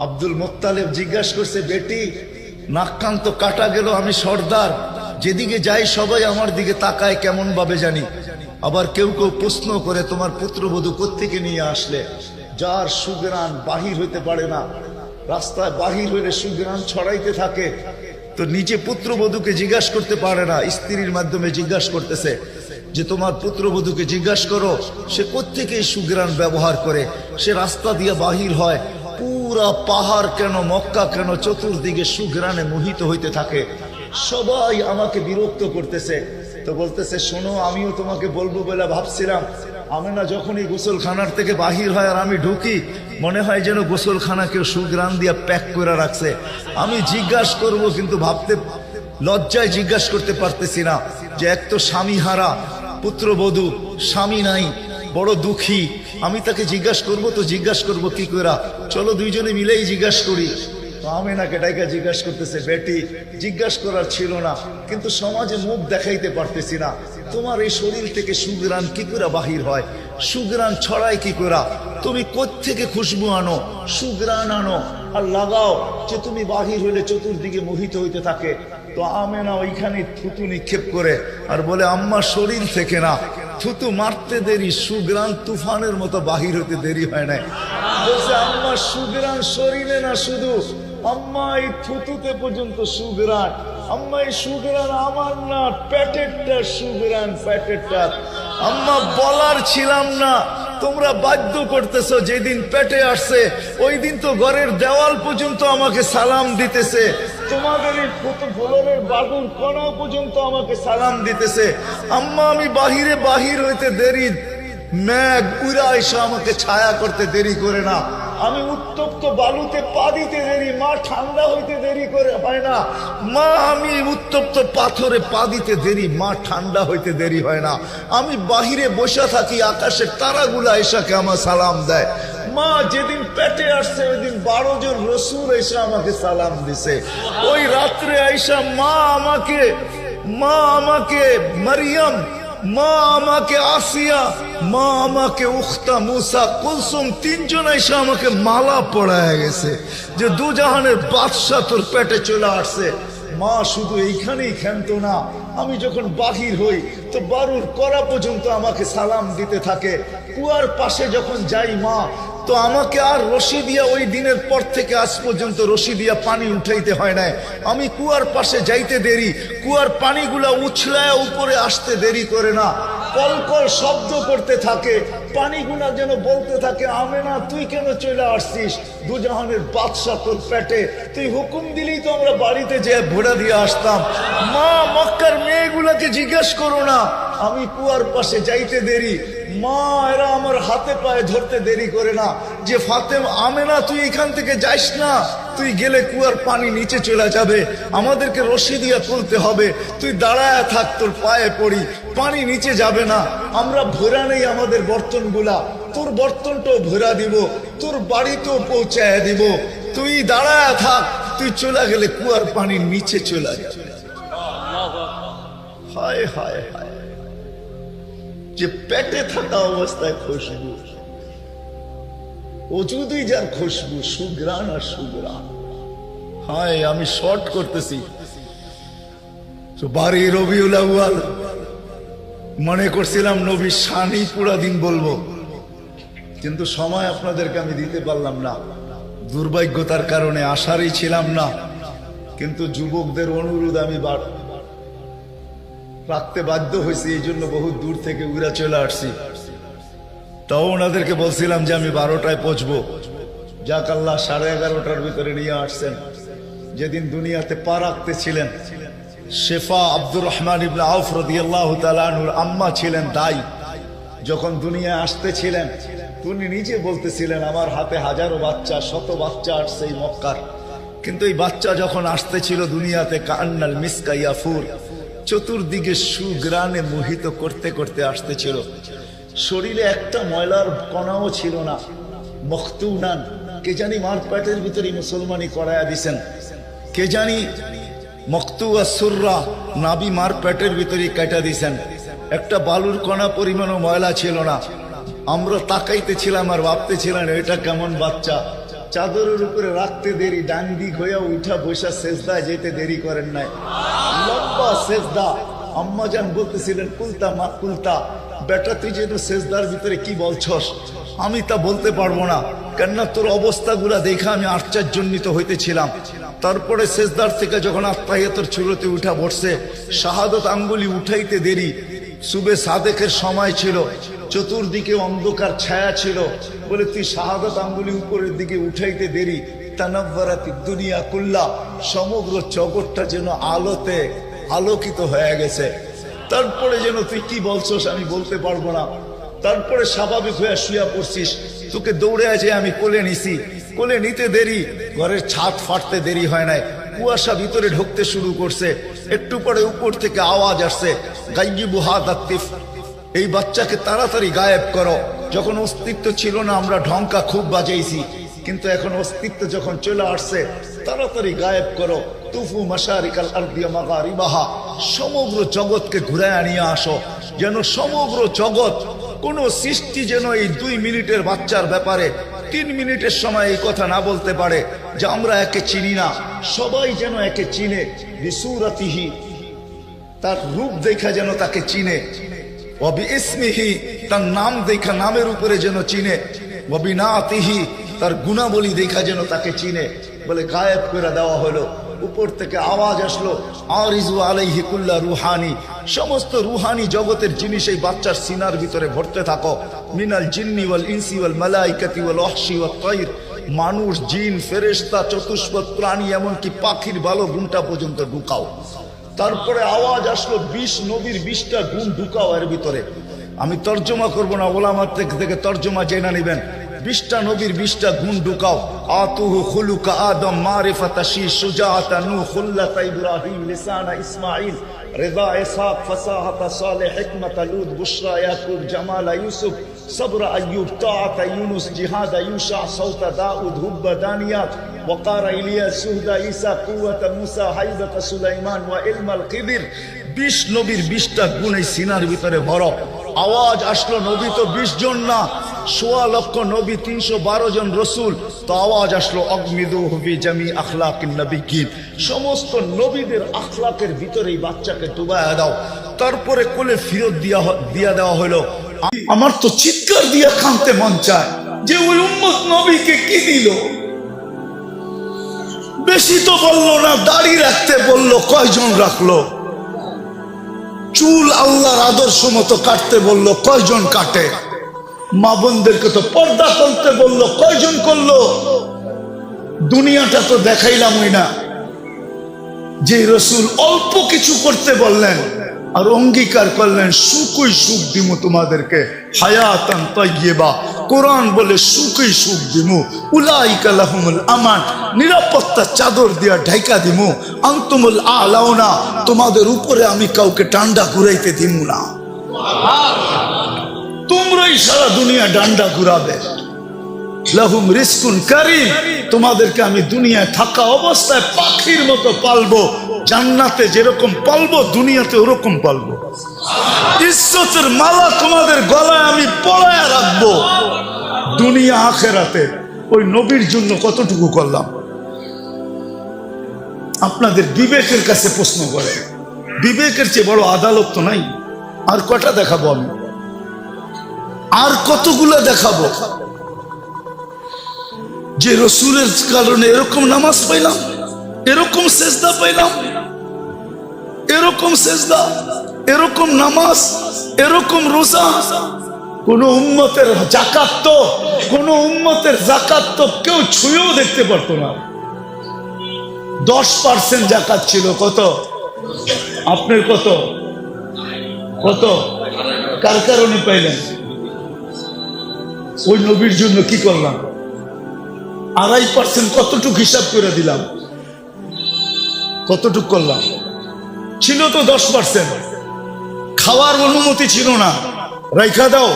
আব্দুল মুত্তালিব জিজ্ঞাসা করছে, বেটি নাক কান তো কাটা গেল, আমি সর্দার, যেদিকে যাই সবাই আমার দিকে তাকায় কেমন ভাবে জানি। আবার কেউ কেউ প্রশ্ন করে, তোমার পুত্রবধূ কোত্থেকে নিয়ে আসলে, যার সুঘ্রাণ বাহির হইতে পারে না, রাস্তায় বাহির হইলে সুঘ্রাণ ছড়াইতে থাকে। তো নিজে পুত্রবধূকে জিজ্ঞাসা করতে পারে না, স্ত্রীর মাধ্যমে জিজ্ঞাসা করতেছে যে তোমার পুত্রবধূকে জিজ্ঞাসা করো সে কোত্থেকে এই সুঘ্রাণ ব্যবহার করে। সে রাস্তা দিয়ে বাহির হয়, পুরা পাহাড় কেন, মক্কা কেন, চতুর্দিকে সুঘ্রাণে মোহিত হইতে থাকে। সবাই আমাকে বিরক্ত করতেছে। তো বলতেছে, শোনো, আমিও তোমাকে বলবো বলে ভাবছিলাম। আমেনা যখনই গোসলখানার থেকে বাহির হয় আর আমি ঢুকি, মনে হয় যেন গোসলখানা কেউ সুঘ্রাণ দিয়ে প্যাক করে রাখছে। আমি জিজ্ঞাসা করব, কিন্তু ভাবতে লজ্জায় জিজ্ঞাসা করতে পারতেছি না। যে এক তো স্বামী হারা পুত্রবধূ, স্বামী নাই, বড় দুঃখী, আমি তাকে জিজ্ঞাসা করব তো জিজ্ঞাসা করব কি করে। চলো দুইজনে মিলেই জিজ্ঞাসা করি। আমেনাকে ডাইকা জিজ্ঞাসা করতেছে, বেটি জিজ্ঞাসা করার ছিল না, কিন্তু সমাজে মুখ দেখাইতে পারতেছি না, তোমার এই শরীর থেকে সুঘ্রাণ কি করে বাহির হয়, সুঘ্রাণ ছড়ায় কি করে, তুমি কোত্থেকে খুশবু আনো, সুঘ্রাণ আনো আর লাগাও, যে তুমি বাহির হইলে চতুর্দিকে মোহিত হইতে থাকে। তো আমেনা ওইখানে থুতু নিক্ষেপ করে আর বলে, আম্মা শরীর থেকে না, থুতু মারতে দেরি, সুঘ্রাণ তুফানের মতো বাহির হইতে দেরি হয় নাই। বলছে, আম্মা সুঘ্রাণ শরীরে না, শুধু আম্মা এই থুতুতে পর্যন্ত সুঘ্রাণ। আম্মা এই সুঘ্রাণ আমার না, পেটেরটা সুঘ্রাণ, পেটেরটা। আম্মা বলার ছিলাম না, তোমরা বাধ্য করতেছো। যেদিন পেটে আসছে ওই দিন তো ঘরের দেওয়াল পর্যন্ত আমাকে সালাম দিতেছে, তোমাদের এই ফ্লোরের বাগুর কোনা পর্যন্ত আমাকে সালাম দিতেছে। আম্মা আমি বাহির হইতে দেরি, মেঘ উড়া এসে আমাকে ছায়া করতে দেরি করে না। আমি উত্তপ্ত বালুতে পা দিতে দেরি, মা ঠান্ডা হইতে দেরি করে হয় না। মা আমি উত্তপ্ত পাথরে পা দিতে দেরি, মা ঠান্ডা হইতে দেরি হয় না। আমি বাহিরে বসে থাকি, আকাশের তারাগুলা এসাকে আমার সালাম দেয়। মা যেদিন পেটে আসছে ওই দিন 12 জন রসুল এসে আমাকে সালাম দিছে। ওই রাত্রে আইসা মা আমাকে মারিয়াম, মা আমাকে আসিয়া, মা আমাকে উখতা মুসা কুলসুম, 3 জন এসে আমাকে মালা পড়ায় গেছে যে দুজাহানের বাদশা তোর পেটে চলে আসছে। মা শুধু এইখানেই ক্ষান্ত না, আমি যখন বাহির হই তো বারুর করা পর্যন্ত আমাকে সালাম দিতে থাকে। কুয়ার পাশে যখন যাই মা, তো আমাকে আর রশি দিয়া, ওই দিনের পর থেকে আজ পর্যন্ত রশি দিয়া পানি উঠাইতে হয় না। আমি কুয়ার পাশে যাইতে দেরি, কুয়ার পানিগুলা উছলায় উপরে আসতে দেরি করে না, কলকল শব্দ করতে থাকে, পানিগুলা যেন বলতে থাকে, আমেনা তুই কেন চলে আসছিস, দুজাহানের বাদশা তোর পেটে, তুই হুকুম দিলেই তো আমরা বাড়িতে যেয়ে ভোড়া দিয়ে আসতাম। মা মক্কার মেয়েগুলাকে জিজ্ঞাসা করো না, আমি কুয়ার পাশে যাইতে দেরি, মা এরা আমার হাতে পায়ে ধরতে দেরি করে না যে ফাতেমা, আমেনা তুই এখান থেকে যাইস না, তুই গেলে কুয়ার পানি নিচে চলে যাবে, আমাদেরকে রশি দিয়া তুলতে হবে, তুই দাঁড়ায় থাক, তোর পায়ে পড়ি, পানি নিচে যাবে না, আমরা ভরা নেই আমাদের বর্তনগুলা, তোর বর্তনটাও ভরা দিব, তোর বাড়িতেও পৌঁছায় দিব, তুই দাঁড়ায় থাক, তুই চলে গেলে কুয়ার পানি নিচে চলে যাবে। হায় হায় হায়, যে পেটে থাকা অবস্থায় খুশবু, অজুদই যার খুশবু, সুগ্রাণ আর সুগ্রাণ। হায়, আমি শর্ট করতেছি। তো বাড়ি রবিউল আউয়াল, মনে করছিলাম নবীর শানই পুরা দিন বলবো, কিন্তু সময় আপনাদেরকে আমি দিতে পারলাম না। দুর্ভাগ্যতার কারণে আসারই ছিলাম না, কিন্তু যুবকদের অনুরোধ আমি রাখতে বাধ্য হয়েছি, এই জন্য বহু দূর থেকে উড়া চলে আসছি। তাও ওনাদেরকে বলছিলাম যে আমি 12টায় পৌঁছবো। যাক, আল্লাহ 11:30টার ভিতরে নিয়ে আসছেন। যেদিন দুনিয়াতে পা রাখতেছিলেন, শেফা আব্দুর রহমান ইবনে আউফ রাদিয়াল্লাহু তাআলা আনহুর আম্মা ছিলেন দাই। যখন দুনিয়ায় আসতেছিলেন, তিনি নিজে বলতেছিলেন আমার হাতে হাজারো বাচ্চা, শত বাচ্চা আসছে এই মক্কার, কিন্তু এই বাচ্চা যখন আসতেছিল দুনিয়াতে কান্নাল মিসকা ইয়াফুর, চতুর্দিকে সুগ্রানে মোহিত করতে করতে আসতেছিল। শরীরে একটা ময়লার কণাও ছিল না। মখতুনান, কে জানি মার পেটের ভিতরে মুসলমানি করায়া দিছেন, কে জানি মখতুয়া সুররা, নাবি মার পেটের ভিতরে কাটা দিছেন। একটা বালুর কণা পরিমাণও ময়লা ছিল না। আমরা তাকাইতেছিলাম আর ভাবতেছিলাম এটা কেমন বাচ্চা। চাদরের উপরে রাখতে দেরি, ডান দিক হইয়া উঠা বসা সেজদায় যেতে দেরি করেন নাই, লম্বা সেজদা। আম্মা জান বলতেছিলেন কুলতা মা কুলতা, বেটা তুই যেন সেজদার ভিতরে কি বলছস, আমি তা বলতে পারবো না, কেননা তোর অবস্থাগুলা দেখে আমি আশ্চর্যান্বিত হইতেছিলাম। তারপরে সেজদার থেকে যখন আত্মাহিয়াতের চূড়াতে উঠা বসছে, শাহাদত আঙ্গুলি উঠাইতে দেরি। সুবে সাদেকের সময় ছিল, চতুর্দিকে অন্ধকার ছায়া ছিল, বলে তুই শাহাদত আঙ্গুলি উপরের দিকে উঠাইতে দেরি। তানাব্বারাতি দুনিয়া কুল্লা, সমগ্র জগৎটা যেন আলোতে আলোকিত হয়ে গেছে। তারপরে যেন তুই কি বলছস আমি বলতে পারবো না। তারপরে স্বাভাবিক হয়ে শুয়া পড়ছিস, তোকে দৌড়ে আছে আমি কোলে নিছি। কোলে নিতে দেরি, ঘরের ছাদ ফাটতে দেরি হয় নাই, কুয়াশা ভিতরে ঢুকতে শুরু করছে। একটু পরে উপর থেকে আওয়াজ আসছে, গাইয়িবু হাদা তিফ, এই বাচ্চাকে তাড়াতাড়ি গায়েব করো। যখন অস্তিত্ব ছিল না আমরা ঢঙ্কা খুব বাজাইছি, কিন্তু এখন অস্তিত্ব যখন চলে আসছে, তাড়াতাড়ি গায়েব করো। তুফু মাশারিকাল আরদি ওয়া মাগারিবাহা, সমগ্র জগৎকে ঘুরায় নিয়ে আসো, যেন সমগ্র জগৎ, কোন সৃষ্টি যেন এই 2 মিনিটের বাচ্চার ব্যাপারে 3 মিনিটের সময় এই কথা না বলতে পারে যে আমরা একে চিনি না। সবাই যেন একে চিনে, বিসুরাতিহি, তার রূপ দেখা যেন তাকে চিনে, ওয়াবি ইসমিহি, তার নাম দেখা নামের উপরে যেন চিনে, ওয়াবি নাতিহি, তার গুণাবলী দেখা যেন তাকে চিনে। বলে গায়েব করে দেওয়া হলো। উপর থেকে আওয়াজ আসলো, আরিজু আলাইহি কুল্লা রুহানি, সমস্ত রুহানি জগতের জিনিস এই বাচ্চার সিনার ভিতরে ভরতে থাকো। মিনাল জিন্নি ওয়াল ইনসি ওয়াল মালাইকাতি ওয়াল ওয়াহশি ওয়াত তাইর, মানুষ, জিন, ফেরেশতা, চতুষ্পদ প্রাণী, এমনকি পাখির ভালো গুণটা পর্যন্ত ঢুকাও। তারপরে আওয়াজ আসলো 20 নবীর 20টা গুণ ঢুকাও এর ভিতরে। আমি তর্জমা করব না, ওলামার থেকে তর্জমা জেনে নেবেন। 20টা নবীর 20টা গুণ ঢুকাও। আতুহু খুলুকা আদম, মারিফাতা শী, সুজাআতা নূহ, খুল্লাতা ইব্রাহিম, লিসানা ইসমাঈল, রিদা ইসহাক, ফাসাহাতা সালেহ, হিকমাতা লূত, বুশরা ইয়াকুব, জামালা ইউসুফ, সবরা আইয়ুব, তাআতা ইউনুস, জিহাদা ইউশা, সাউতা দাউদ, হুব্বা দানিয়াত, ওয়াকারা ইলিয়াস, সুহদা ঈসা, কুওয়াতা মুসা, হাইবাতা সুলাইমান, ওয়া ইলমাল খিদির। 20 নবীর 20টা গুণ এই সিনার ভিতরে ভরো। আওয়াজ আসলো, নবী তো 20 জন না, 1.25 লক্ষ নবী, 312 জন রসুল। তো আওয়াজ আসলো, অগমিদুহু ফি জামি আখলাকিন নবিয়্যিন, সমস্ত নবীদের আখলাকের ভিতরে এই বাচ্চাকে ডুবায়া দাও। তারপরে কোলে ফিরত দিয়া দেওয়া হলো। আমার তো চিৎকার দিয়া কাঁদতে মন চায় যে ওই উম্মত নবীকে কি দিল। বেশি তো বললো না, দাড়ি রাখতে বললো, কয়জন রাখলো? চুল আল্লাহর আদর্শ মতো কাটতে বললো, কয়জন কাটে? মা বোনদেরকে তো পর্দা করতে বললো, কয়জন করলো? দুনিয়াটা তো দেখাইলামই না। যে রসুল অল্প কিছু করতে বললেন আর অঙ্গীকার করলেন, সুখই সুখ দিমু তোমাদেরকে, হায়াতান তাইয়্যিবা, কোরআন বলে সুখই সুখ দিমু, উলাইকা লাহুমুল আমান, নিরাপত্তা চাদর দিয়া ঢাইকা দিমু, আনতুমুল আলাউনা, তোমাদের উপরে আমি কাউকে ডান্ডা ঘুরাইতে দিমু না, তোমরাই সারা দুনিয়া ডান্ডা ঘুরাবে। লাহুম রিজকুন কারীম, তোমাদেরকে আমি দুনিয়ায় থাকা অবস্থায় পাখির মতো পালবো, জান্নাতে যেরকম পালবো দুনিয়াতে ওরকম পালবো। ইজ্জতের মালা তোমাদের গলায় আমি পরায়া রাখবো, দুনিয়া আখেরাতে। ওই নবীর জন্য কতটুকু করলাম? আপনাদের বিবেকের কাছে প্রশ্ন করে, বিবেকের চেয়ে বড় আদালত তো নাই। আর কটা দেখাবো আমি? আর কতগুলো দেখাবো যে রসুলের কারণে এরকম নামাজ পাইলাম, এরকম সেজদা পাইলাম, এরকম সেজদা, এরকম নামাজ, এরকম রোজা। কোন উম্মতের জাকাত তো, কোন উম্মতের জাকাত তো কেউ ছুঁয়েও দেখতে পারতো না। 10% জাকাত ছিল। কত? আপনার কত? কত? কার কারণে পাইলেন? ওই নবীর জন্য কি করলাম? 2.5% কতটুক হিসাব করে দিলাম? কতটুক করলাম? ছিল তো 10%। খাওয়ার অনুমতি ছিল না, রাইখা দাও।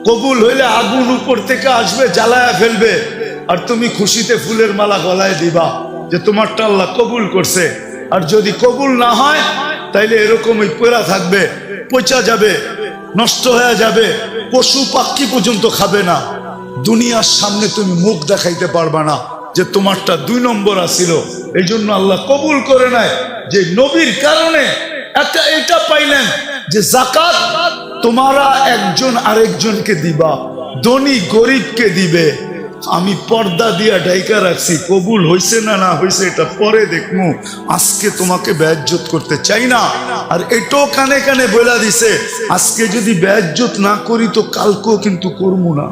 কবুল হইলে আগুন উপর থেকে আসবে, জ্বালায়া ফেলবে, আর তুমি খুশিতে ফুলের মালা গলায় দিবা যে তোমারটা আল্লাহ কবুল করছে। আর যদি কবুল না হয় তাইলে এরকমই পড়া থাকবে, পচা যাবে, নষ্ট হয়ে যাবে, পশু পাখি পর্যন্ত খাবে না। দুনিয়ার সামনে তুমি মুখ দেখাইতে পারবা না যে তোমারটা 2 নম্বর আসিল। এই জন্য আল্লাহ কবুল করে নেয় যে নবীর কারণে এটা পাইলেন যে জাকাত তোমারা একজন আরেকজনকে দিবা, ধনী গরিবকে দিবে। আমি পর্দা দিয়া ডাইকা রাখছি, কবুল হইছে না না হইছে এটা পরে দেখমু, আজকে তোমাকে বেইজ্জত করতে চাই না। আর এটাও কানে কানে বলে দিছে, আজকে যদি বেইজ্জত না করি তো কালকেও কিন্তু করবো না।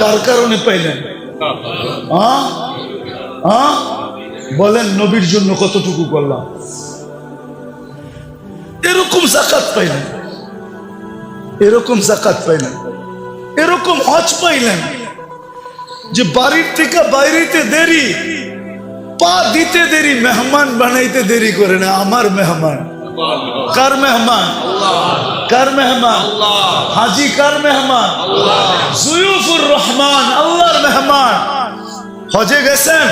কার কারণে পাইলেন? বলেন, নবীর জন্য কতটুকু করলাম? এরকম জাকাত পাইলেন, এরকম জাকাত পাইলেন, এরকম হজ পাইলেন যে বাড়ির থেকে বাইরেতে দেরি, পা দিতে দেরি, মেহমান বানাইতে দেরি করে না। আমার মেহমান কার মেহমান? কার মেহমান? হাজি কার মেহমান? জুয়ুফুর রহমান, আল্লাহর মেহমান। হজে গেছেন,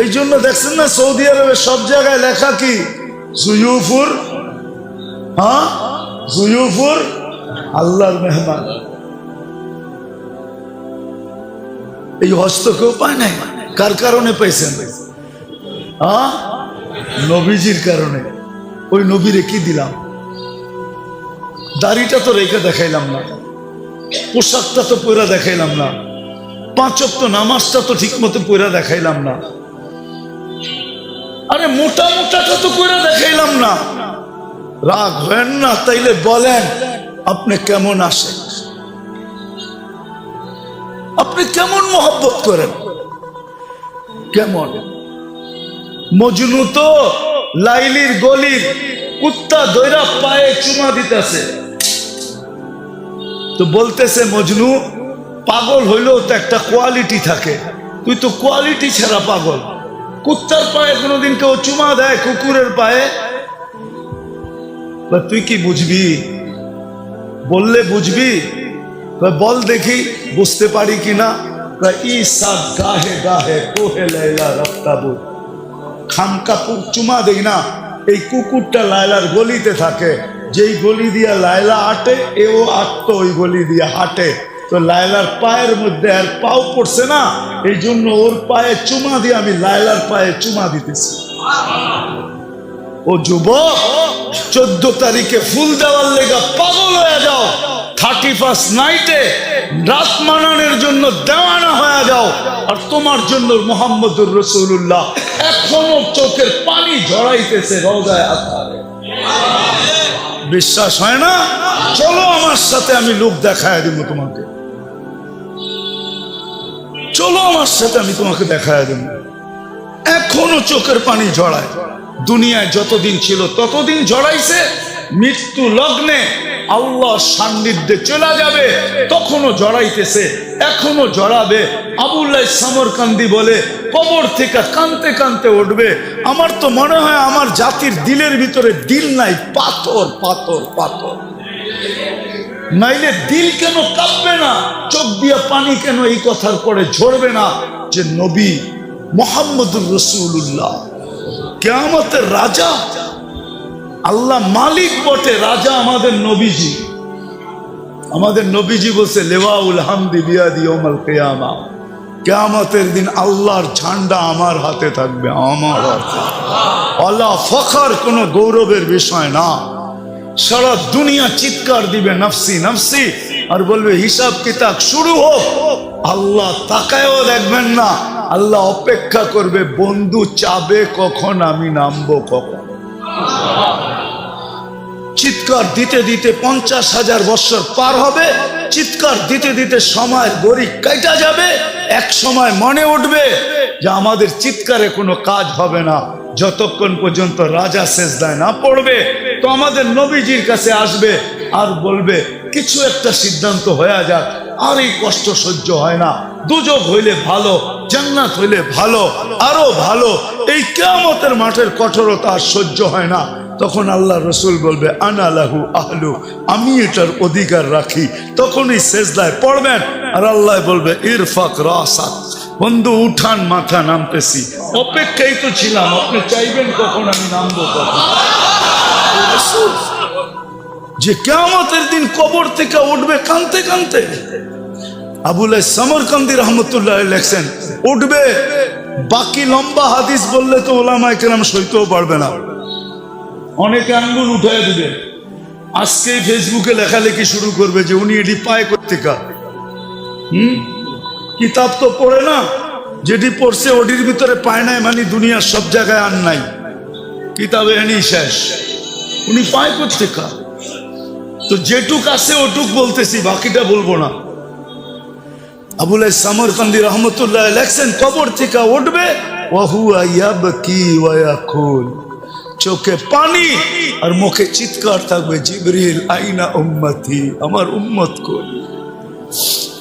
এই জন্য দেখছেন না সৌদি আরবে সব জায়গায় লেখা কি? জুয়ুফুর, জুয়ুফুর আল্লাহর মেহমান। এই হজ তো কেউ পায় নাই। কার কারণে পাইছেন? নবীজির কারণে। ওই নবীরে কি দিলাম? দাড়িটা তো রেখে দেখাইলাম না, পোশাকটা তো পরে দেখাইলাম না, 5 ওয়াক্ত নামাজটা তো ঠিক মতো পরে দেখাইলাম না, আরে মোটা মোটাটা তো পরে দেখাইলাম না। রাগ হেন না, তাইলে বলেন আপনি কেমন আসেন? আপনি কেমন মহব্বত করেন? কেমন? মজনু তো লাইলির গলির কুত্তা দৈরা পায়ে চুমা দিতেছে, তো বলতেছে মজনু পাগল হইলেও তো একটা কোয়ালিটি থাকে, তুই তো কোয়ালিটি ছাড়া পাগল। কুত্তার পায়ে কোনোদিন কেউ চুমা দেয়? কুকুরের পায়ে? তুই কি বুঝবি? বললে বুঝবি? বল দেখি বুঝতে পারি কিনা। গাহে গাহে কোহে লাইলা রফতাবু, খামকা চুমা দেই না। এই কুকুরটা লায়লার গলিতে থাকে, যেই গলি দিয়া লায়লা হাঁটে এও আটতো ওই গলি দিয়া হাঁটে। তো লায়লার পায়ের মধ্যে আর পাও পড়ছে না, এই জন্য ওর পায়ে চুমা দিয়ে আমি লায়লার পায়ে চুমা দিতেছি। ও যুবক, 14 তারিখে ফুল দেওয়ার লেগা পাগল হয়ে যাও, 31st নাইটে রাত মানানোর জন্য দেওয়ানা হয়ে যাও। আর তোমার জন্য মুহাম্মদুর রাসূলুল্লাহ এখনো চোখের পানি ঝরাইতেছে রওজায়ে আতহারে। বিশ্বাস হয় না? চলো আমার সাথে, আমি লোক দেখায় দিব তোমাকে। চলো আমার সাথে, আমি তোমাকে দেখায় দেব। এখনো চোখের পানি ঝরায়। দুনিয়ায় যতদিন ছিল ততদিন ঝরাইছে। মৃত্যু লগ্নে আল্লাহ সান্নিধ্যে চলে যাবে তখনও জড়াইতেছে, এখনো জড়াবে। আবুল্লাহ সামরকান্দি বলে কবর থেকে কানতে কানতে উঠবে। আমার তো মনে হয় আমার জাতির দিলের ভিতরে দিল নাই, পাথর পাথর পাথর। নাইলে দিল কেন কাঁপবে না, চোখ দিয়া পানি কেন এই কথার পরে ঝরবে না যে নবী মুহাম্মদুর রাসূলুল্লাহ কিয়ামতের রাজা, আল্লাহ মালিক বটে, রাজা আমাদের নবীজি। আমাদের নবীজি বলছে লেওয়াউল হামদি বিয়াদি ইয়াউমাল কিয়ামা, কিয়ামতের দিন আল্লাহর ঝান্ডা আমার হাতে থাকবে, আমার হাতে। আল্লাহ ফখর, কোনো গৌরবের বিষয় না। সারা দুনিয়া চিৎকার দিবে নফসি নফসি, আর বলবে হিসাব কিতাব শুরু হোক। আল্লাহ তাকায়ও দেখবেন না, আল্লাহ অপেক্ষা করবে বন্ধু চাবে কখন আমি নামবো কখন। চিৎকার দিতে দিতে 50,000 বছর পার হবে, চিৎকার দিতে দিতে সময়ের গড়ি কাটা যাবে। এক সময় মনে উঠবে যে আমাদের চিৎকারে কোনো কাজ হবে না, যতক্ষণ পর্যন্ত রাজা সেজদায় না পড়বে। তো আমাদের নবীজির কাছে আসবে আর বলবে কিছু একটা সিদ্ধান্ত হয়ে যাক, আর এই কষ্ট সহ্য হয় না, দুজক হইলে ভালো, জান্নাত হইলে ভালো, আরো ভালো, এই কিয়ামতের মাঠের কঠোরতা আর সহ্য হয় না। তখন আল্লাহ রসুল বলবে আনা লাহু আহলু, আমি এটার অধিকার রাখি। তখনই সেজদায় পড়বেন আর আল্লাহ বলবে ইরফাক রাসাক, বন্ধু উঠান মাথা, নামতেছি। অপেক্ষাই তো ছিলাম, আপনি চাইবেন কখন আমি নামবো কখন। যে কিয়ামতের দিন কবর থেকে উঠবে কানতে কানতে। আবুল সমরকান্দি রহমতুল্লাহ লেখছেন উঠবে, বাকি লম্বা হাদিস বললে তো ওলামায়ে কেরাম সইতেও পারবে না, অনেকে আঙ্গুল উঠায় দিবে। আজকে ফেসবুকে লেখালেখি শুরু করবে যে উনি এটি পায় কোত্থেকা। কিতাব তো পড়ে না, যেটি পড়ছে ওটির ভিতরে পায় নাই, মানে দুনিয়ার সব জায়গায় আর নাই, কিতাবে এনেই শেষ। উনি পায় কোত্থেকা? তো যেটুক আছে ওটুক বলতেছি, বাকিটা বলবো না। আবুল সমরকান্দি রহমতুল্লাহ লেখছেন কবর থেকে উঠবে, ওয়াহুয়া ইয়াবকি ওয়া ইয়াকুল, চোখে পানি আর মুখে চিৎকার থাকবে জিবরিল আইনা উম্মতি, আমার উম্মত কই।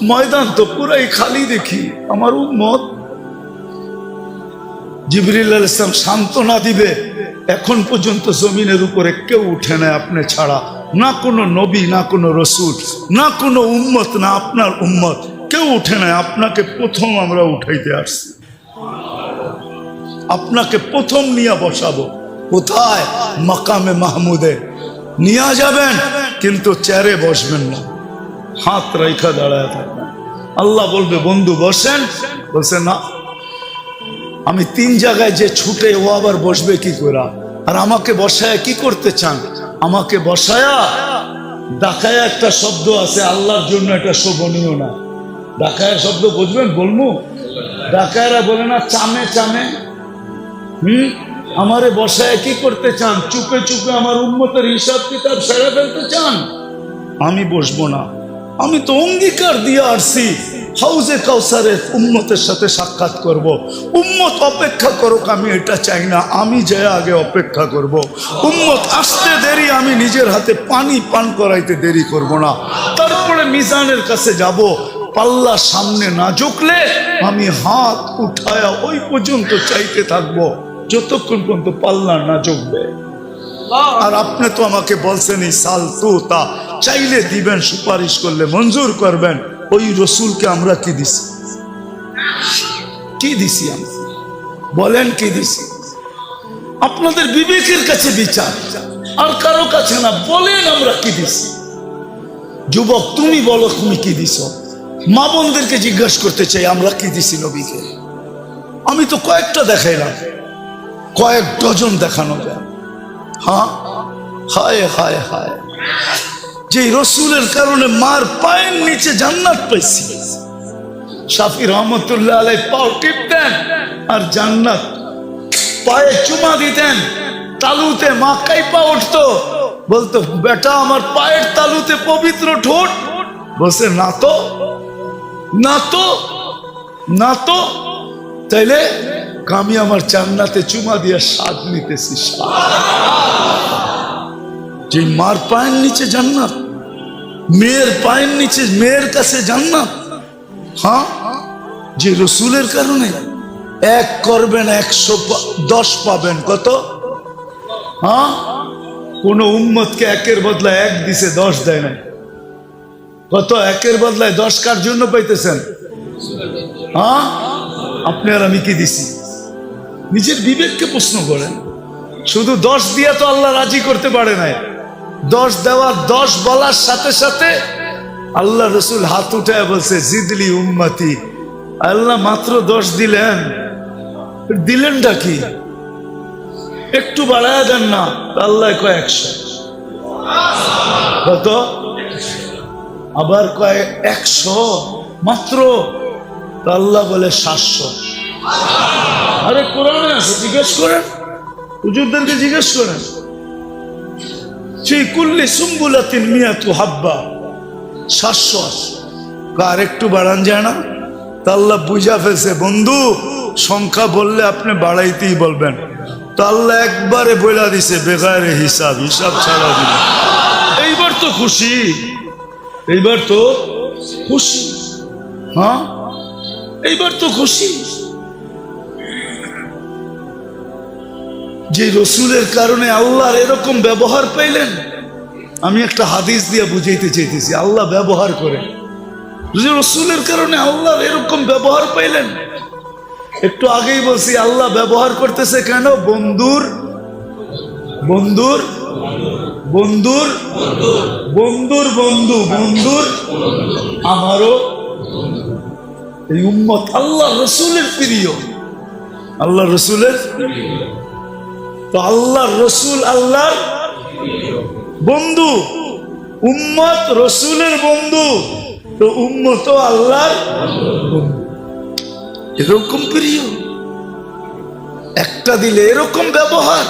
ময়দান তো পুরাই খালি দেখি, আমার উম্মত। জিবরিল আলাইহিস সালাম সান্ত্বনা দিবে, এখন পর্যন্ত জমিনের উপরে কেউ উঠে না আপনি ছাড়া, না কোনো নবী, না কোনো রসুল, না কোনো উম্মত, না আপনার উম্মত, কেউ উঠে না। আপনাকে প্রথম আমরা উঠাইতে আসছি, আপনাকে প্রথম নিয়ে বসাবো। কোথায়? মাকামে মাহমুদে নিয়ে যাবেন, কিন্তু চেয়ারে বসবেন না, হাত রেখা দাঁড়ায় থাকবেন। আল্লাহ বলবে বন্ধু বসেন, বলছে না, আমি 3 জায়গায় যে ছুটে, ও আবার বসবে কি করে? আর আমাকে বসায় কি করতে চান? আমাকে বসায়া ডাকায়া একটা শব্দ আছে আল্লাহর জন্য, এটা শোভনীয় না। ডাকায়ের শব্দ বুঝবেন? বলবো, ডাকায়েরা বলে না চামে চামে। আমারে বসায় কি করতে চান? চুপে চুপে আমার উম্মতের হিসাব কিতাব সেরে ফেলতে চান? আমি বসবো না। আমি তো অঙ্গীকার দিয়ে আসছি হাউজে কাউসারের উম্মতের সাথে সাক্ষাৎ করব। উম্মত অপেক্ষা করুক, আমি এটা চাই না, আমি যে আগে অপেক্ষা করব। উম্মত আসতে দেরি, আমি নিজের হাতে পানি পান করাইতে দেরি করব না। তারপরে মিজানের কাছে যাব, পাল্লা সামনে না ঝুঁকলে আমি হাত উঠায়া ওই পর্যন্ত চাইতে থাকবো যতক্ষণ পর্যন্ত পাল্লা না ঝুঁকবে। আর আপনি তো আমাকে বলছেন এই সাল তো তা চাইলে দিবেন, সুপারিশ করলে মঞ্জুর করবেন। ওই রসুলকে আমরা কি দিছি? কি দিছি আমরা? বলেন কি দিছি? আপনাদের বিবেকের কাছে বিচার, আর কারো কাছে না। বলেন আমরা কি দিছি? যুবক তুমি বলো তুমি কি দিছ? মা বোনদেরকে জিজ্ঞাসা করতে চাই আমরা কি দিছি নবীকে। আমি তো কয়েকটা দেখাইলাম, কয়েক ডজন দেখানো যায়। হ্যাঁ, হায় হায় হায়, যে রসুলের কারণে মার পায়ের নিচে জান্নাত পাইছি। শাফি রহমতুল্লাহ আলাইহি পাও টিপতেন আর জান্নাত পায়ে চুমা দিতেন। তালুতে মা কাইপা উঠতো, বলতো বেটা আমার পায়ের তালুতে পবিত্র ঠোঁট। বলছে না তো, না তো, না তো। তাইলে আমি আমার জান্নাতে চুমা দিয়ে স্বাদ নিতেছি। যে মার পায়ের নিচে জান্নাত, মেয়ের পায়ের নিচে মেয়ের কাছে জান্নাত। হ্যাঁ, যে রসুলের কারণে এক করবেন 110 পাবেন। কত? হ্যাঁ, কোন উম্মতকে একের বদলা 1 দিছে, 10 দেয় নাই। কত? একের বদলায় 10 কার জন্য পাইতেছেন? হ্যাঁ, আপনি আর আমি কি দিছি? নিজের বিবেককে প্রশ্ন করেন। শুধু 10 দিয়ে তো আল্লাহ রাজি করতে পারে নাই। 10 দেওয়ার 10 বলার সাথে সাথে আল্লাহ রসুল হাত উঠায় বলছে জিদলি উম্মতি। আল্লাহ মাত্র 10 দিলেন, দিলেনটা কি? একটু বাড়ায় দেন না। আল্লাহ কয় 100। কত? আবার কয় 100 মাত্র। আল্লাহ বলে 700। আরে কোরআনে আছে, জিজ্ঞেস করেন, হুজুরদেরকে জিজ্ঞেস করেন। ফি কুল্লি সুম্বুলাতিন মিয়াতু হাব্বা, 700। আর একটু বাড়ান যায় না? তা আল্লাহ বুঝা ফেলছে, বন্ধু সংখ্যা বললে আপনি বাড়াইতেই বলবেন। তো আল্লাহ একবারে বইলা দিছে বেগারে হিসাব, হিসাব ছাড়া দিল। এইবার তো খুশি, এইবার তো খুশি। হ্যাঁ, এইবার তো খুশি যে রসুলের কারণে আল্লাহর এরকম ব্যবহার পাইলেন। আমি একটা হাদিস দিয়ে বুঝাইতে চাইতেছি, আল্লাহ ব্যবহার করে যে রসুলের কারণে আল্লাহর এরকম ব্যবহার পাইলেন। একটু আগেই বলছি আল্লাহ ব্যবহার করতেছে কেন? বন্ধুর বন্ধুর বন্ধুর বন্ধুর বন্ধু, বন্ধুর আমারও এই উম্মত আল্লাহ রসুলের প্রিয়, আল্লাহ রসুলের। তো আল্লাহ রসুল আল্লাহর বন্ধু, উম্মত রসুলের বন্ধু, তো উম্মত আল্লাহর বন্ধু। এরকম প্রিয়, একটা দিলে এরকম ব্যবহার।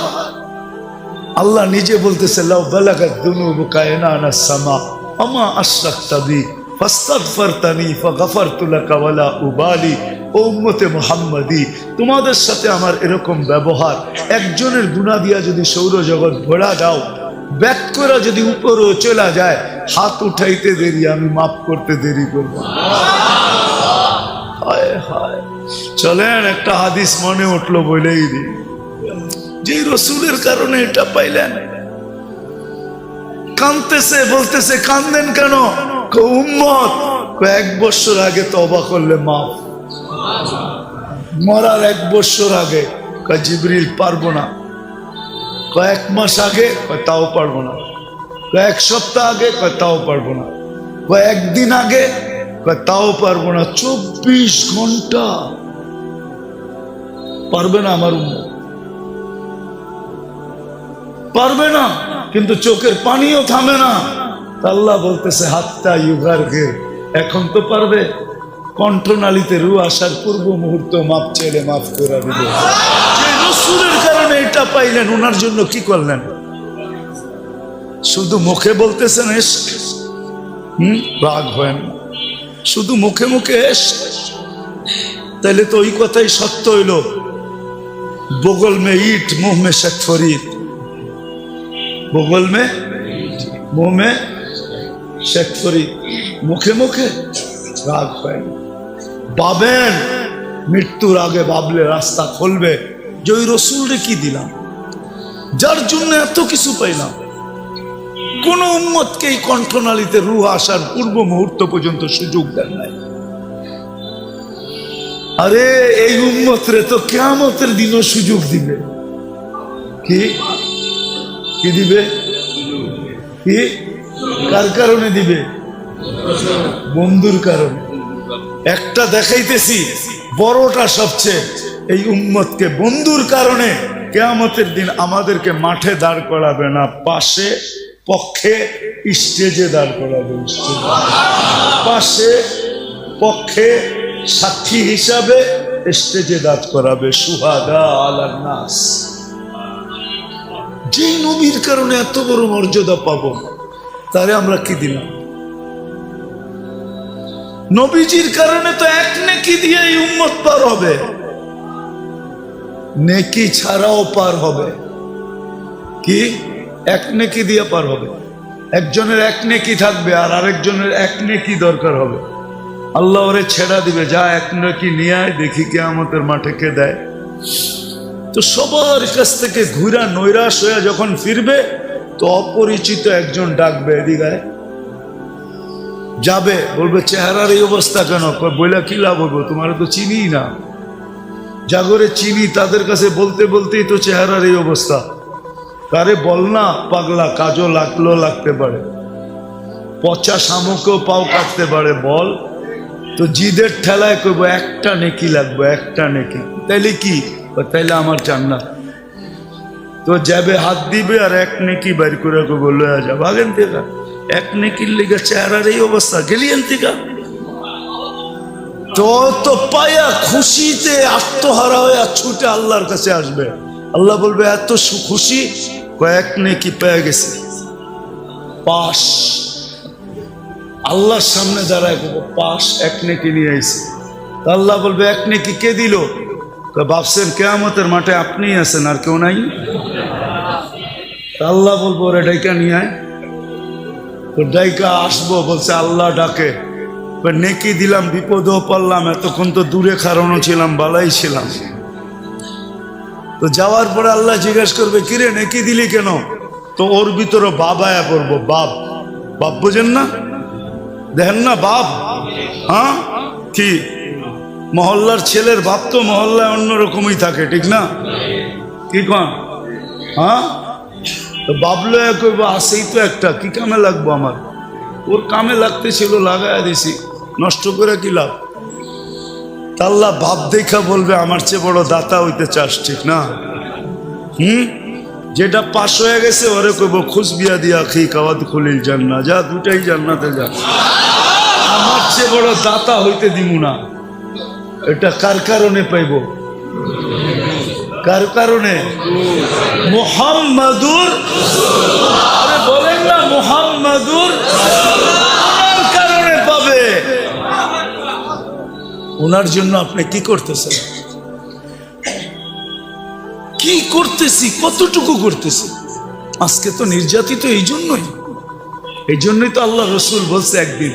আল্লাহ নিজে বলতেছে লাউ বালাগাত যুনুবুকা ইনানা সামা আমা আশরাকতা বি ফাস্তাগফারতানি ফাগফারতু লাকা ওয়ালা উবালি। ও উম্মতে মুহাম্মাদি, তোমাদের সাথে আমার এরকম ব্যবহার, একজনের গুনাহ দিয়া যদি সৌরজগৎ ভরা দাও, ব্যাক করে যদি উপরেও চলা যায়, হাত উঠাইতে দেরি, আমি মাফ করতে দেরি করব। হায় হায়। চলেন একটা হাদিস মনে উঠলো বলেই দিই, যে রসুলের কারণে এটা পাইলেন। কাঁদতেছে, বলতেছে কান্দেন কেন? উম্মত 1 বছর আগে তওবা করলে মাফ। মরার 1 বছর আগে কয় জিবরিল পারবো না, 1 মাস আগে কয় তাও পারবো না, 1 সপ্তাহ আগে কয় তাও পারবো না, 1 দিন আগে কয় তাও পারবো না। 24 ঘন্টা পারবে না আমার উম্মত, পারবে না। কিন্তু চোখের পানিও থামে না। আল্লাহ বলতেছে হাত্তা ইউগারগির, এখন তো পারবে। কণ্ঠনালীতে রু আসার পূর্ব মুহূর্ত মাপ চাইলে মাফ করে দিবে। যে রসুলের কারণে এটা পাইলেন, ওনার জন্য কি করলেন? শুধু মুখে বলতেছেন এস, রাগ হয় না, শুধু মুখে মুখে এস, তাইলে তো ওই কথাই সত্য হইল, বগল মে ইট মুহ মে শেখ ফরিদ, বগল মে মুহ মে শেখ ফরিদ। মুখে মুখে রাগ হয় না। ভাবেন মৃত্যুর আগে, ভাবলে রাস্তা খুলবে যে ওই রসুলরে কি দিলাম, যার জন্য এত কিছু পাইলাম। কোন উম্মতকে এই কণ্ঠনালীতে রুহ আসার পূর্ব মুহূর্ত পর্যন্ত সুযোগ দেন নাই। আরে এই উম্মতরে তো কিয়ামতের দিনও সুযোগ দিবে। কি কি দিবে? কি কার কারণে দিবে? বন্ধুর কারণে। একটা দেখাইতেছি, বড়টা সবচেয়ে, এই উম্মতকে বন্ধুর কারণে কিয়ামতের দিন আমাদেরকে মাঠে দাঁড় করাবে না, পাশে পক্ষে স্টেজে দাঁড় করাবে। পাশে পক্ষে সাক্ষী হিসাবে স্টেজে দাঁড় করাবে। সুহাদা আলান নাস। যেই নবীর কারণে এত বড় মর্যাদা পাবো, তারে আমরা কি দিলাম? নবীজির কারণে তো 1 নেকি দিয়ে এই উম্মত পার হবে, নেকি ছাড়াও পার হবে। কি 1 নেকি দিয়ে পার হবে? একজনের 1 নেকি থাকবে আর আরেকজনের 1 নেকি দরকার হবে। আল্লাহ ওরে ছেড়া দিবে, যা 1 নেকি নিয়ে আয়, দেখি কিয়ামতের মাঠে কে দেয়। তো সবার কাছ থেকে ঘুরা নৈরাশ হয়ে যখন ফিরবে, তো অপরিচিত একজন ডাকবে, এদিকে যাবে, বলবে চেহারার এই অবস্থা কেন? বইলা কি লাভ হবো, তোমার তো চিনি না। জাগরে চিনি, তাদের কাছে বলতে বলতেই তো চেহারার এই অবস্থা। তারে বল না পাগলা, কাজও লাগতে পারে। পচা শামুকও পাও কাটতে পারে বল। তো জিদের ঠেলায় কইব একটা নেকি লাগবে, একটা নেকি, তাইলে কি? তাইলে আমার জান্নাত। তো যাবে হাত দিবে আর এক নেকি বাইর করে কইব লয়া যা, ভাগেন থেকে। এক নেকির লিগে চেহারার এই অবস্থা, গেলিয়েন থেকে। তো পায়া খুশিতে আত্মহারা হয়ে ছুটে আল্লাহর কাছে আসবে। আল্লাহ বলবে এত খুশি, কয়েক নেকি পেয়ে গেছে, পাশ। আল্লাহর সামনে দাঁড়ায় পাশ, এক নেকি নিয়ে আইছে। আল্লাহ বলবে এক নেকি কে দিল? ভাবছেন কিয়ামতের মাঠে আপনিই আছেন আর কেউ নাই? আল্লাহ বলবো ওরে ডাইকা নিয়ে আয়। তো ডাইকা আসবো, বলছে আল্লাহ ডাকে, নেকি দিলাম, বিপদেও পারলাম, এতক্ষণ তো দূরে খাড়ানো ছিলাম, বালাই ছিলাম। তো যাওয়ার পরে আল্লাহ জিজ্ঞেস করবে কিরে নেকি দিলি কেন? তো ওর ভিতরে বাবায়া পড়বো, বাপ। বাপ বোঝেন না? দেখেন না বাপ? হ্যাঁ, কি মহল্লার ছেলের বাপ তো মহল্লায় অন্যরকমই থাকে, ঠিক না? কি কন? হ্যাঁ, তো বাবলো কইব আসেই তো একটা, কি কামে লাগবো আমার? ওর কামে লাগতে ছিল, লাগাই দিছি, নষ্ট করে কি লাভ? আল্লাহ বাপ দেখা বলবে আমার চেয়ে বড় দাতা হইতে চাস, ঠিক না? যেটা পাশ হয়ে গেছে ওরে কইব খুশ বিয়া দিয়া খি কাওয়াত খুলিল জান্না, যা দুটাই জান্নাতে যা, আমার চেয়ে বড় দাতা হইতে দিব না। এটা কার কারণে পাইব? কার কারণে? মুহাম্মাদুর, আরে বলেন না মুহাম্মাদুর, ওনার কারণে পাবে। ওনার জন্য আপনি কি করতেছেন? কি করতেছি, কতটুকু করতেছি? আজকে তো নির্যাতিত এই জন্যই তো আল্লাহ রসুল বলছে, একদিন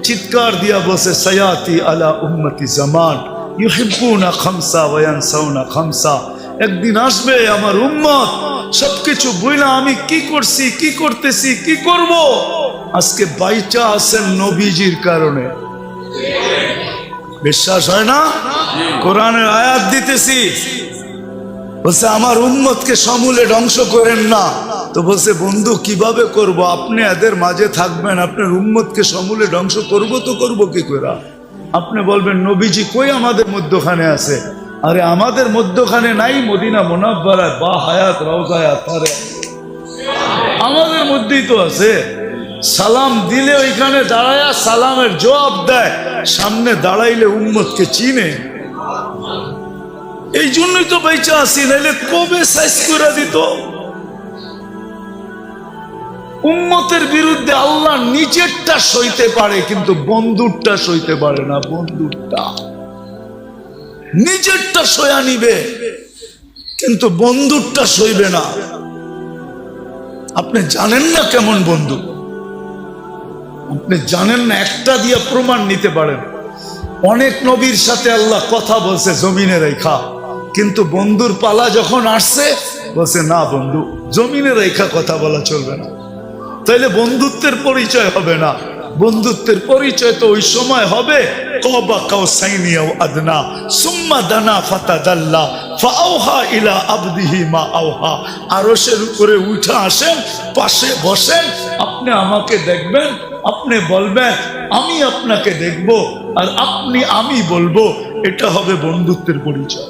চিৎকার দিয়া বলছে, সায়াতি আলা উম্মতি জামান ইউহিব্বুনা খামসা ওয়া ইয়ানসাউনা খামসা। একদিন আসবে আমার উম্মত সবকিছু বইলা আমি কি করছি, কি করতেছি, কি করব, আজকে বাইচা আছেন নবীজির কারণে। বিশ্বাস হয় না? কোরআনের আয়াত দিতেছি, বলছে আমার উম্মতকে সমূলে ধ্বংস করেন না। তো বলছে বন্ধু কিভাবে করব? আপনি এদের মাঝে থাকবেন, আপনার উম্মতকে সমূলে ধ্বংস করব তো করব কি করে? আপনি বলবেন নবীজি কই আমাদের মধ্যখানে আছে? আরে আমাদের মধ্যখানে নাই, মদিনা মুনাব্বারায় বা হায়াত রওজায় আতারে আমাদের মধ্যেই তো আছে। সালাম দিলে ওইখানে দাঁড়ায়া সালামের জবাব দেয়, সামনে দাঁড়াইলে উম্মতকে চিনে। এই জন্যই তো বেঁচে আসি, নাইলে কবে সাইজ করে দিত। উম্মতের বিরুদ্ধে আল্লাহ নিজেরটা সইতে পারে, কিন্তু বন্ধুরটা সইতে পারে না। বন্ধুরটা নিজেরটা সয়া নিবে, কিন্তু বন্ধুরটা সইবে না। আপনি জানেন না কেমন বন্ধু, আপনি জানেন না। একটা দিয়ে প্রমাণ নিতে পারেন। অনেক নবীর সাথে আল্লাহ কথা বলছে জমিনে রেখা, কিন্তু বন্ধুর পালা যখন আসছে বলছে না বন্ধু, জমিনে রেখা কথা বলা চলবে না। তাইলে বন্ধুত্বের পরিচয় হবে না। বন্ধুত্বের পরিচয় তো ওই সময় হবে কবা কাউসাইনি আও আদনা সুম্মা দানা ফাতাদাল্লা ফাআওহা ইলা আবদিহি মা আওহা। আরশের উপরে উঠে আসেন, পাশে বসেন, আপনি আমাকে দেখবেন, আপনি বলবেন আমি আপনাকে দেখব, আর আপনি আমি বলবো। এটা হবে বন্ধুত্বের পরিচয়।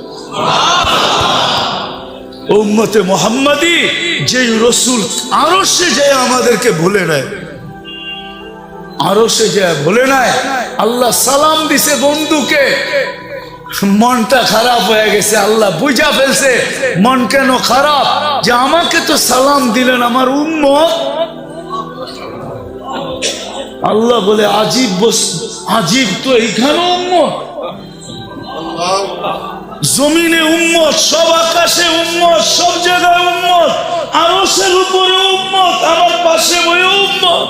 উম্মতে মুহাম্মাদি যেই রসুল আরশে যায় আমাদেরকে ভুলে নেয়, আরশে যায় ভুলে নেয়। আল্লাহ সালাম দিছে বন্ধুকে, মনটা খারাপ হয়ে গেছে। আল্লাহ বুঝা ফেলছে মন কেন খারাপ, যে আমাকে তো সালাম দিলেন আমার উম্মত। আল্লাহ বলে আজীব আজীব, তো এইখানে উম্মত, জমিনে উম্মত, সব আকাশে উম্মত, সব জায়গায় উম্মত, আরশের উপরে উম্মত, আমার পাশে বয়ে উম্মত।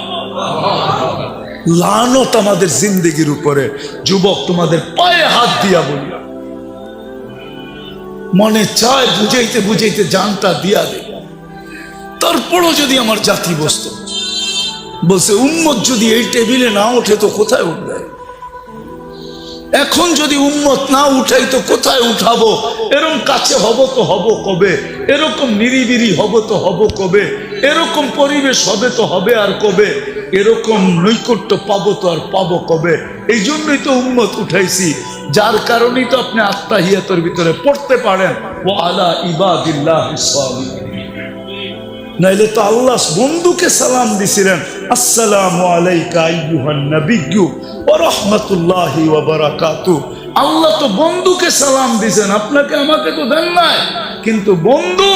লানত আমাদের জিন্দেগির উপরে। যুবক, তোমাদের পায়ে হাত দিয়া বলি, মনে চায় বুঝাইতে বুঝাইতে জানটা দিয়া দে। তারপরও যদি আমার জাতি বসতো, বলছে উম্মত যদি এই টেবিলে না ওঠে তো কোথায় উঠবে? এখন যদি উম্মত না উঠাই তো কোথায় উঠাবো? এরকম কাছে হব তো হব কবে? এরকম নিরিবিরি হব তো হব কবে? এরকম পরিবেশ হবে তো হবে আর কবে? এরকম নৈকট্য পাবো তো আর পাবো কবে? এই জন্যই তো উম্মত উঠাইছি, যার কারণেই তো আপনি আত্তাহিয়াতের ভিতরে পড়তে পারেন ওয়া আলা ইবাদিল্লাহিস সালিহিন। নাইলে তো আল্লাহ বন্ধুকে সালাম দিছিলেন, আসসালামু আলাইকা আইয়ুহান নাবিয়্যু ওয়া রাহমাতুল্লাহি ওয়া বারাকাতুহু। আল্লাহ তো বন্ধুকে সালাম দিছেন, আপনাকে আমাকে তো দেন নাই, কিন্তু বন্ধু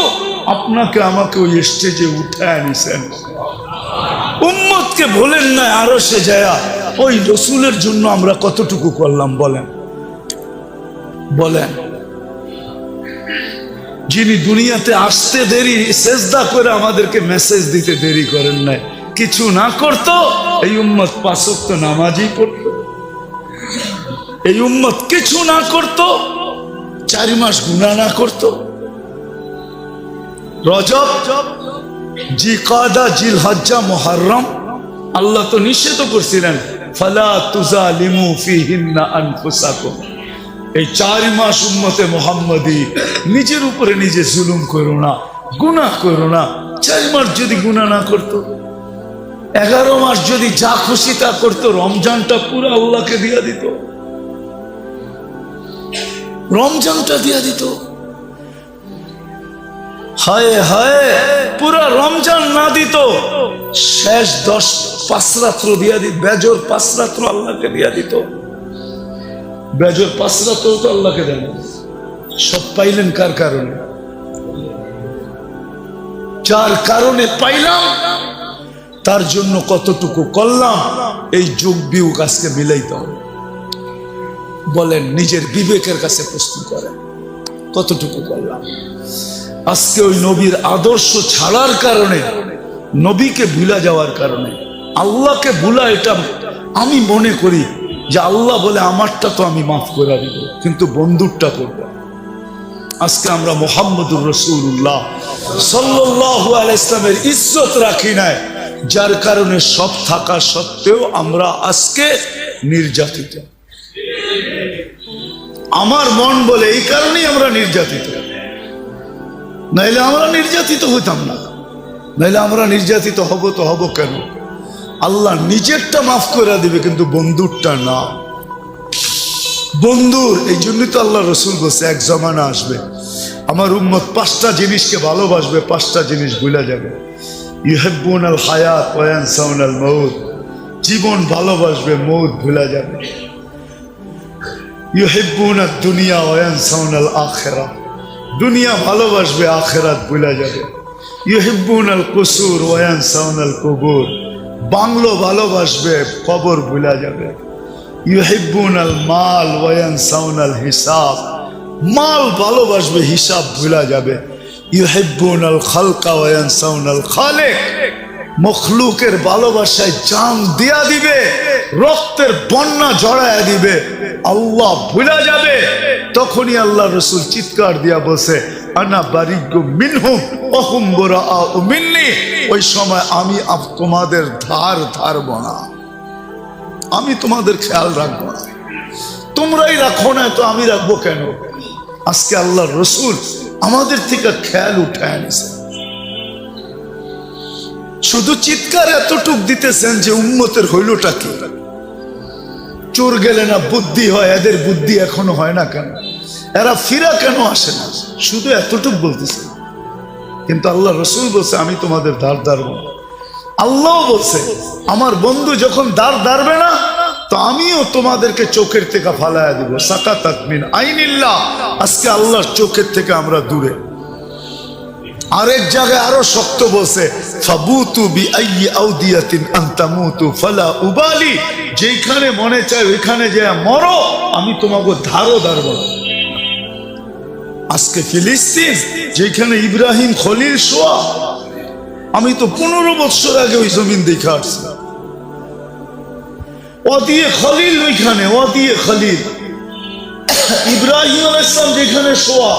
আপনাকে আমাকে ওই স্টেজে উঠায় নিছেন। উম্মতকে বলেন না আরো সে যায়া ওই রসুলের জন্য আমরা কতটুকু করলাম বলেন? বলেন, যিনি দুনিয়াতে আসতে দেরি, সেজদা করে আমাদেরকে মেসেজ দিতে দেরি করেন নাই, কিছু না করতো এই উম্মত 5 ওয়াক্ত নামাজই পড়তো। এই উম্মত কিছু না করতো, 4 মাস গুনাহ না করতো। রজব, জিকাদা, জিলহজ্জা, মুহররম আল্লাহ তো নিষেধ করছিলেন, ফালা তুজালিমু ফিহিন্না আনফুসাকুম। এই 4 মাস উম্মতে মুহাম্মদী নিজের উপরে নিজে জুলুম করো না, গুনাহ করো না। 4 মাস যদি গুনাহ না করতো, 11 মাস যদি যা খুশি তা করতো, রমজানটা পুরো আল্লাহকে দিয়া দিত, রমজানটা দিয়া দিত। হায় হায়, পুরা রমজান না দিত, শেষ 5 রাত্র দিয়া দিত, বেজর 5 রাত্র আল্লাহকে দিয়া দিত। বেজর 5 রাত্র তো আল্লাহকে দেন। সব পাইলেন কার কারণে? যার কারণে পাইলাম তার জন্য কতটুকু করলাম, এই যোগ বিয়োগ আজকে মিলাইতে হবে। বলেন, নিজের বিবেকের কাছে প্রশ্ন করেন, কতটুকু করলাম? আজকে ওই নবীর আদর্শ ছাড়ার কারণে, নবীকে ভুলা যাওয়ার কারণে, আল্লাহকে ভুলা, এটা আমি মনে করি যে আল্লাহ বলে আমারটা তো আমি মাফ করে দিব, কিন্তু বন্ধুরটা করব। আজকে আমরা মুহাম্মদুর রাসূলুল্লাহ সাল্লাল্লাহু আলাইহি ইসলামের ইজ্জত রাখি নাই, যার কারণে সব থাকা সত্ত্বেও আমরা আজকে নির্যাতিত। আমার মন বলে এই কারণেই আমরা নির্যাতিত, নাইলে আমরা নির্যাতিত হইতাম না। নাইলে আমরা নির্যাতিত হব তো হব কেন? আল্লাহ নিজেরটা মাফ করে দিবে, কিন্তু বন্ধুরটা না। বন্ধুর এই জন্যই তো আল্লাহ রসুল বলছে, এক জমানা আসবে আমার উম্মত 5টা জিনিসকে ভালোবাসবে, 5টা জিনিস ভুলে যাবে। ইউহিব্বুনাল হায়াত ওয়া ইয়ানসাউনাল মাউত, জীবন ভালোবাসবে, মউত ভুলে যাবে। ইউহিব্বুনাদ দুনিয়া ওয়া ইয়ানসাউনাল আখিরাহ, দুনিয়া ভালোবাসবে, আখিরাত ভুলে যাবে। ইউহিব্বুনাল কুসুর ওয়া ইয়ানসাউনাল কুবুর, বাংলো ভালোবাসবে, কবর ভুলে যাবে। ইউহিব্বুনাল মাল ওয়া ইয়ানসাউনাল হিসাব, মাল ভালোবাসবে, হিসাব ভুলে যাবে। ইউহিব্বুনাল খালকা ওয়া ইয়ানসাউনাল খালিক, মখলুকের ভালোবাসায় জান দিয়া দিবে, রক্তের বন্যা জড়ায় দিবে, আল্লাহ ভুলে যাবে। তখনই আল্লাহ রসুল চিৎকার দিয়া বলছে, আনা বারিগু মিনহুম ওয়া হুম বুরাআউ মিন্নি, ওই সময় আমি তোমাদের ধার ধারব না, আমি তোমাদের খেয়াল রাখবো না। তোমরাই রাখো না তো আমি রাখবো কেন? আজকে আল্লাহ রসুল আমাদের থেকে খেয়াল উঠায় নিছে। শুধু চিৎকার এতটুক দিতেছেন যে উম্মতের হইলটা কি? চোর গেলে না বুদ্ধি হয়, এদের বুদ্ধি এখনো হয় না কেন? এরা ফিরা কেন আসে না? শুধু এতটুক বলতেছে, কিন্তু আল্লাহ রসুল বলছে আমি তোমাদের ধার ধারব না। আল্লাহ বলছে আমার বন্ধু যখন ধার ধারবে না, তো আমিও তোমাদেরকে চোখের থেকে ফালায়া দিব। সাকাতাত মিন আইনিল্লাহ, আজকে আল্লাহর চোখের থেকে আমরা দূরে। আরেক জায়গায় আরো শক্ত বলছে, ফাবুতু বিআইয়ি আউদিয়াতিন আনতামুতু ফালা উবালি, যেখানে মনে চায় ওইখানে যে মরো, আমি তোমাকে ধারও ধারব না। আজকে ফিলিস্তিন, যেখানে ইব্রাহিম খলিল শোয়া, আমি তো 15 বছর আগে ওই জমিন দেখে আসছি। ওয়াদিয়ে খলিল, ওইখানে ওয়াদিয়ে খলিল, ইব্রাহিম আলাইহিস সালাম যেখানে শোয়া,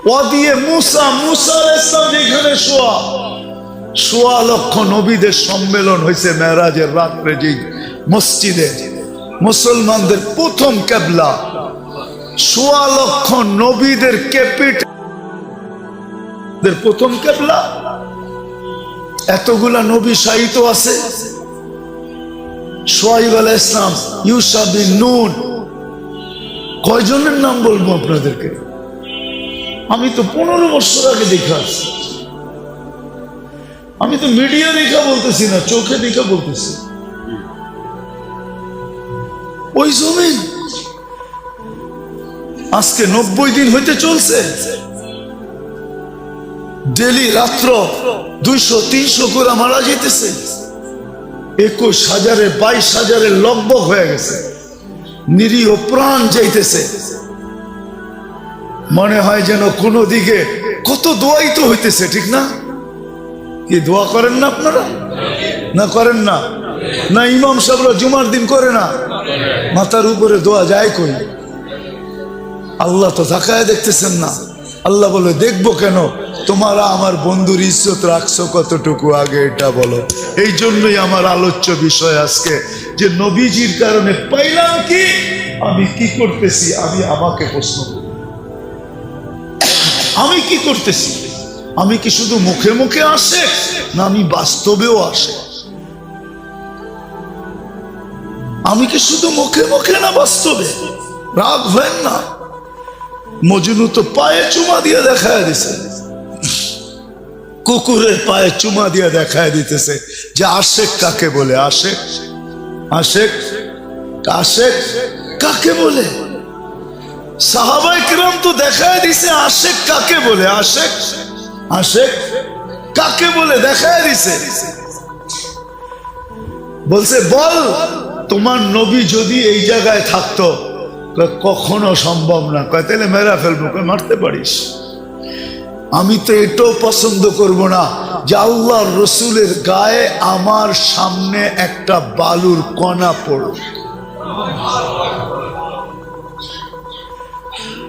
ওয়াদিয়ে মুসা, মুসা আলাইহিস সালাম যেখানে শোয়া। 1.25 লক্ষ নবীদের সম্মেলন হয়েছে মেরাজের রাত্রে, যে মসজিদে মুসলমানদের প্রথম কিবলা, 1.25 লক্ষ নবীদের ক্যাপিটাল প্রথম কিবলা। এতগুলা নবী শাহিত আছে, শুআয়ব আলাইহিস সালাম, ইউসা বিন নূন, কয়জনের নাম বলবো আপনাদেরকে? আমি তো 15 বছর আগে দেখে আসছি। আমি তো মিডিয়া দেখা বলতেছি না, চোখে দেখা বলতেছি। ওই জমিন আজকে 90 দিন হইতে চলছে, ডেলি রাত্র 200-300 করে মারা যেতেছে, 21,000 22,000 লগভগ হয়ে গেছে, নিরীহ প্রাণ যাইতেছে। মনে হয় যেন কোনো দিকে কত দোয়াই তো হইতেছে, ঠিক না? কি দোয়া করেন না আপনারা? না করেন না? না ইমাম সাহেবরা জুমার দিন করে না? মাথার উপরে দোয়া যায় কই? আল্লাহ তো তাকায় দেখতেছেন না। আল্লাহ বলে দেখবো কেন? তোমরা আমার বন্ধুর ইজ্জত রাখছো কতটুকু, আগে এটা বলো। এই জন্যই আমার আলোচ্য বিষয় আজকে, যে নবীজির কারণে পাইলাম কি, আমি কি করতেছি। আমি আমাকে প্রশ্ন করি, আমি কি করতেছি? আমি কি শুধু মুখে মুখে আসে, না আমি বাস্তবেও আসে? আমি কি শুধু মুখে মুখে না বাস্তবে? রাগ হয় না? মজনু তো পায়ে চুমা দিয়ে দেখায় দিছে, কুকুরের পায়ে চুমা দিয়ে দেখায় দিতেছে যে আশেক কাকে বলে। আশেক, আশেক, আশেক কাকে বলে? সাহাবায়ে কিরাম তো দেখায় দিছে আশেক কাকে বলে। আশেক, আশেক কাকে বলে দেখায় দিছে। বলছে বল তোমার নবী যদি এই জায়গায় থাকতো। কখনো সম্ভব না। কয় তাহলে মেরা ফেলবো। মারতে পারিস। আমি তো এটাও পছন্দ করব না যে আল্লাহর রসুলের গায়ে আমার সামনে একটা বালুর কণা পড়ুক,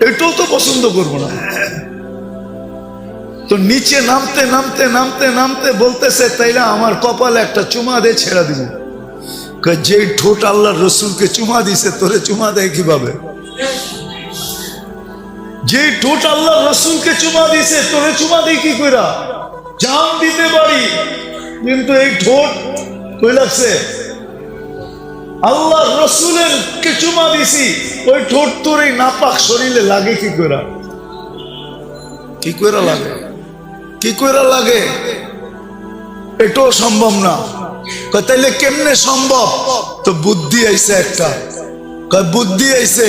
এটাও তো পছন্দ করব না। তো নিচে নামতে নামতে নামতে নামতে বলতেছে তাইলে আমার কপালে একটা চুমা দিয়ে ছেড়ে দিব। যে ঠোঁট আল্লাহর রসুলকে চুমা দিছে তোরে চুমা দেয় কিভাবে? যে ঠোঁট আল্লাহ রসুলকে চুমা দিছে তোরে চুমা দেয় কি কইরা? জান দিতে পারি, কিন্তু এই ঠোঁট কই লাগছে? আল্লাহ রসুলের কে চুমা দিছি, ওই ঠোঁট তোর এই নাপাক শরীরে লাগে কি কইরা? কি কইরা লাগে? কি কইরা লাগে? এটাও সম্ভব না। তাইলে কেমনে সম্ভব? তো বুদ্ধি আইছে একটা। বুদ্ধি আইছে,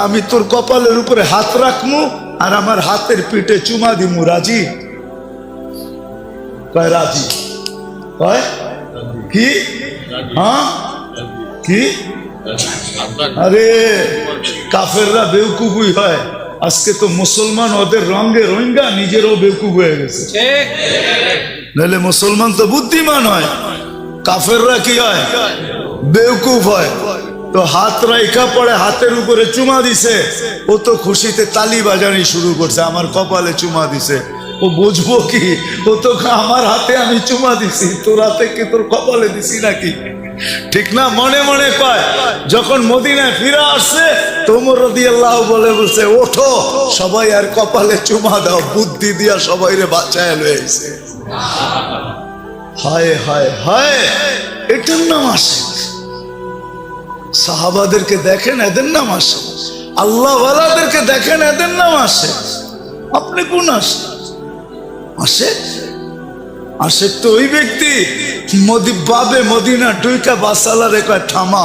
আমি তোর কপালের উপরে হাত রাখমু আর আমার হাতের পিঠে চুমা দিমু। রাজি? কয় রাজি। কয় কি? হ্যাঁ কি? আরে কাফেররা বেউকুফই হয়। আজকে তো মুসলমান ওদের রঙে রোহিঙ্গা, নিজেরও বেউকুফ হয়ে গেছে। নাহলে মুসলমান তো বুদ্ধিমান হয়, কাফেররা কি হয়? বেউকুফ হয়। তো হাত রাইখা পড়ে হাতের উপরে চুমা দিছে, ও তো খুশিতে তালি বাজানি শুরু করছে, আমার কপালে চুমা দিছে। ও বুঝবো কি? ও তো আমার হাতে আমি চুমা দিছি, তোর হাতে কি তোর কপালে দিছি নাকি? ঠিক না? মনে মনে কয়। যখন মদিনায় ফিরে আসছে তো ওমর রাদিয়াল্লাহু বলে বলছে ওঠো সবাই আর কপালে চুমা দাও, বুদ্ধি দিয়া সবাই রে বাঁচায় লইছে। হায় হায় হায়, এটার নাম আসে। সাহাবাদেরকে দেখেন, এদের নাম আসে। আল্লাহ ওয়ালাদেরকে দেখেন, এদের নাম আসে। আপনি কোন আসে? আসে আশেক তো ওই ব্যক্তি বাবে মদিনা টুইকা বাসালারে কয় থামা।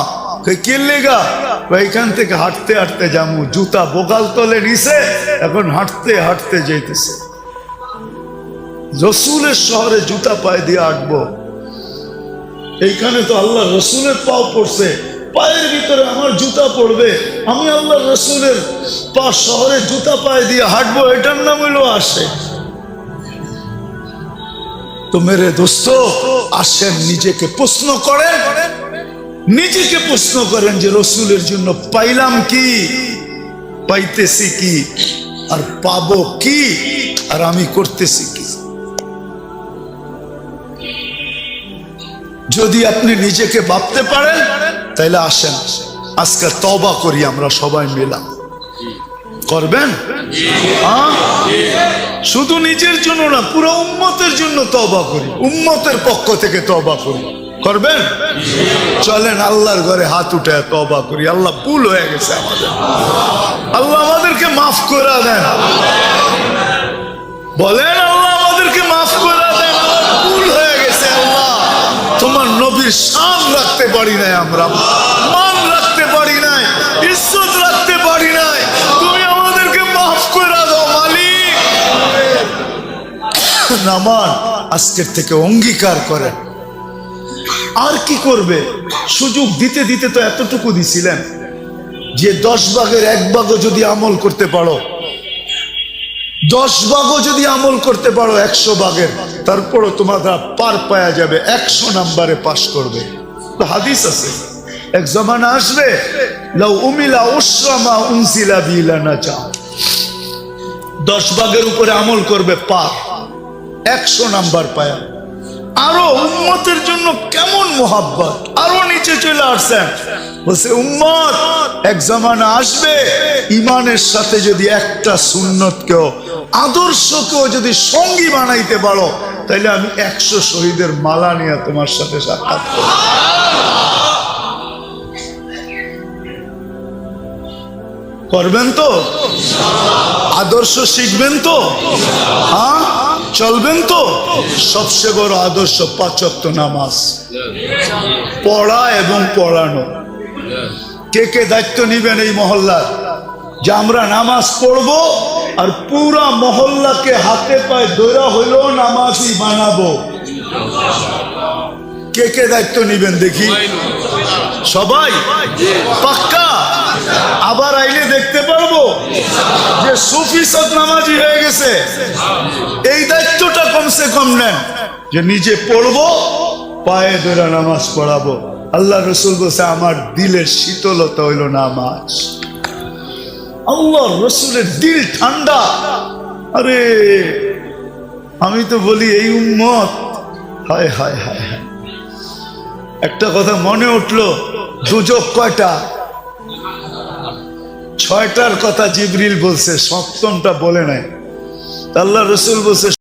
কে লেগা? এখান থেকে হাঁটতে হাঁটতে যাবো, জুতা বোকাল তলে নিছে, এখন হাঁটতে হাঁটতে যাইতেছে। রসুলের শহরে জুতা পায়ে দিয়ে হাঁটবো। এইখানে তো আল্লাহ রসুলের পাও পড়ছে, পায়ের ভিতরে আমার জুতা পড়বে, আমি আল্লাহ রসুলের পা শহরে জুতা পায়ে দিয়ে হাঁটবো, এটার নাম হইলো আসে। তো মেরে দোস্ত আসেন, নিজেকে প্রশ্ন করেন, নিজেকে প্রশ্ন করেন যে রসুলের জন্য পাইলাম কি, পাইতেছি কি, আর পাবো কি, আর আমি করতেছি কি। যদি আপনি নিজেকে ভাবতে পারেন তাইলে আসেন আজকে তওবা করি আমরা সবাই মিলা। করবেন? শুধু নিজের জন্য না, পুরো উম্মতের জন্য তওবা করি, উম্মতের পক্ষ থেকে তওবা করি। করবেন? চলেন আল্লাহর ঘরে হাত উঠে তওবা করি। আল্লাহ, ভুল হয়ে গেছে আমাদের, আল্লাহ আমাদেরকে মাফ করে দেন। বলেন, আল্লাহ আমাদেরকে মাফ করে দেন, ভুল হয়ে গেছে। আল্লাহ, তোমার নবীর শান রাখতে পারি নাই, আমরা মান রাখতে পারি নাই, ইজ্জত রাখতে পারি নাই, তুমি আমাদেরকে মাফ করে দাও মালিক। নামান আজকের থেকে অঙ্গীকার করেন। আর কি করবে? সুযোগ দিতে দিতে তো এতটুকু দিছিলেন যে 10 ভাগের 1 ভাগও যদি আমল করতে পারো, 10 ভাগও যদি আমল করতে পারো 100 ভাগের, তারপরও তোমরা পার পাওয়া যাবে, 100 নম্বরে পাস করবে। তো হাদিস আছে, এক জমানা আসবে, লাউ উমিলা উসরামা উনজিলা বিলা নাজা, 10 ভাগের উপরে আমল করবে, পার, 100 নাম্বার পায়া। আরো উম্মতের জন্য কেমন মোহাব্বত, আরো নিচে চলে আসছেন, বলছে উম্মত এক জামানা আসবে, ইমানের সাথে যদি একটা সুন্নতকেও, আদর্শকেও যদি সঙ্গী বানাইতে পারো, তাহলে আমি 100 শহীদের মালা নিয়ে তোমার সাথে সাক্ষাৎ করব। করবেন তো? আদর্শ শিখবেন তো? হ্যাঁ, চলবেন তো? সবচেয়ে বড় আদর্শ 5 ওয়াক্ত নামাজ পড়া এবং পড়ানো। কে কে দায়িত্ব নিবেন এই মহল্লার, যে আমরা নামাজ পড়বো আর পুরা মহল্লাকে হাতে পায়ে ধরা হইলেও নামাজই বানাবো? কে কে দায়িত্ব নিবেন দেখি? সবাই পাক্কা? আবার আইলে দেখতে পারবো যে সুফি সৎ নামাজি হয়ে গেছে। এই দায়িত্বটা কমসে কম নেন, যে নিজে পড়বো, পায়ে ধরে নামাজ পড়াবো। আল্লাহ রসুল বলছে আমার দিলের শীতলতা হইল নামাজ। আল্লাহ রসুলের দিল ঠান্ডা। আরে আমি তো বলি এই উম্মত, হায় হায় হায় হায়। একটা কথা মনে উঠলো, দুজক কয়টা? 6টার কথা জিবরিল বলছে, 7মটা বলে নাই। আল্লাহ রসুল বলছে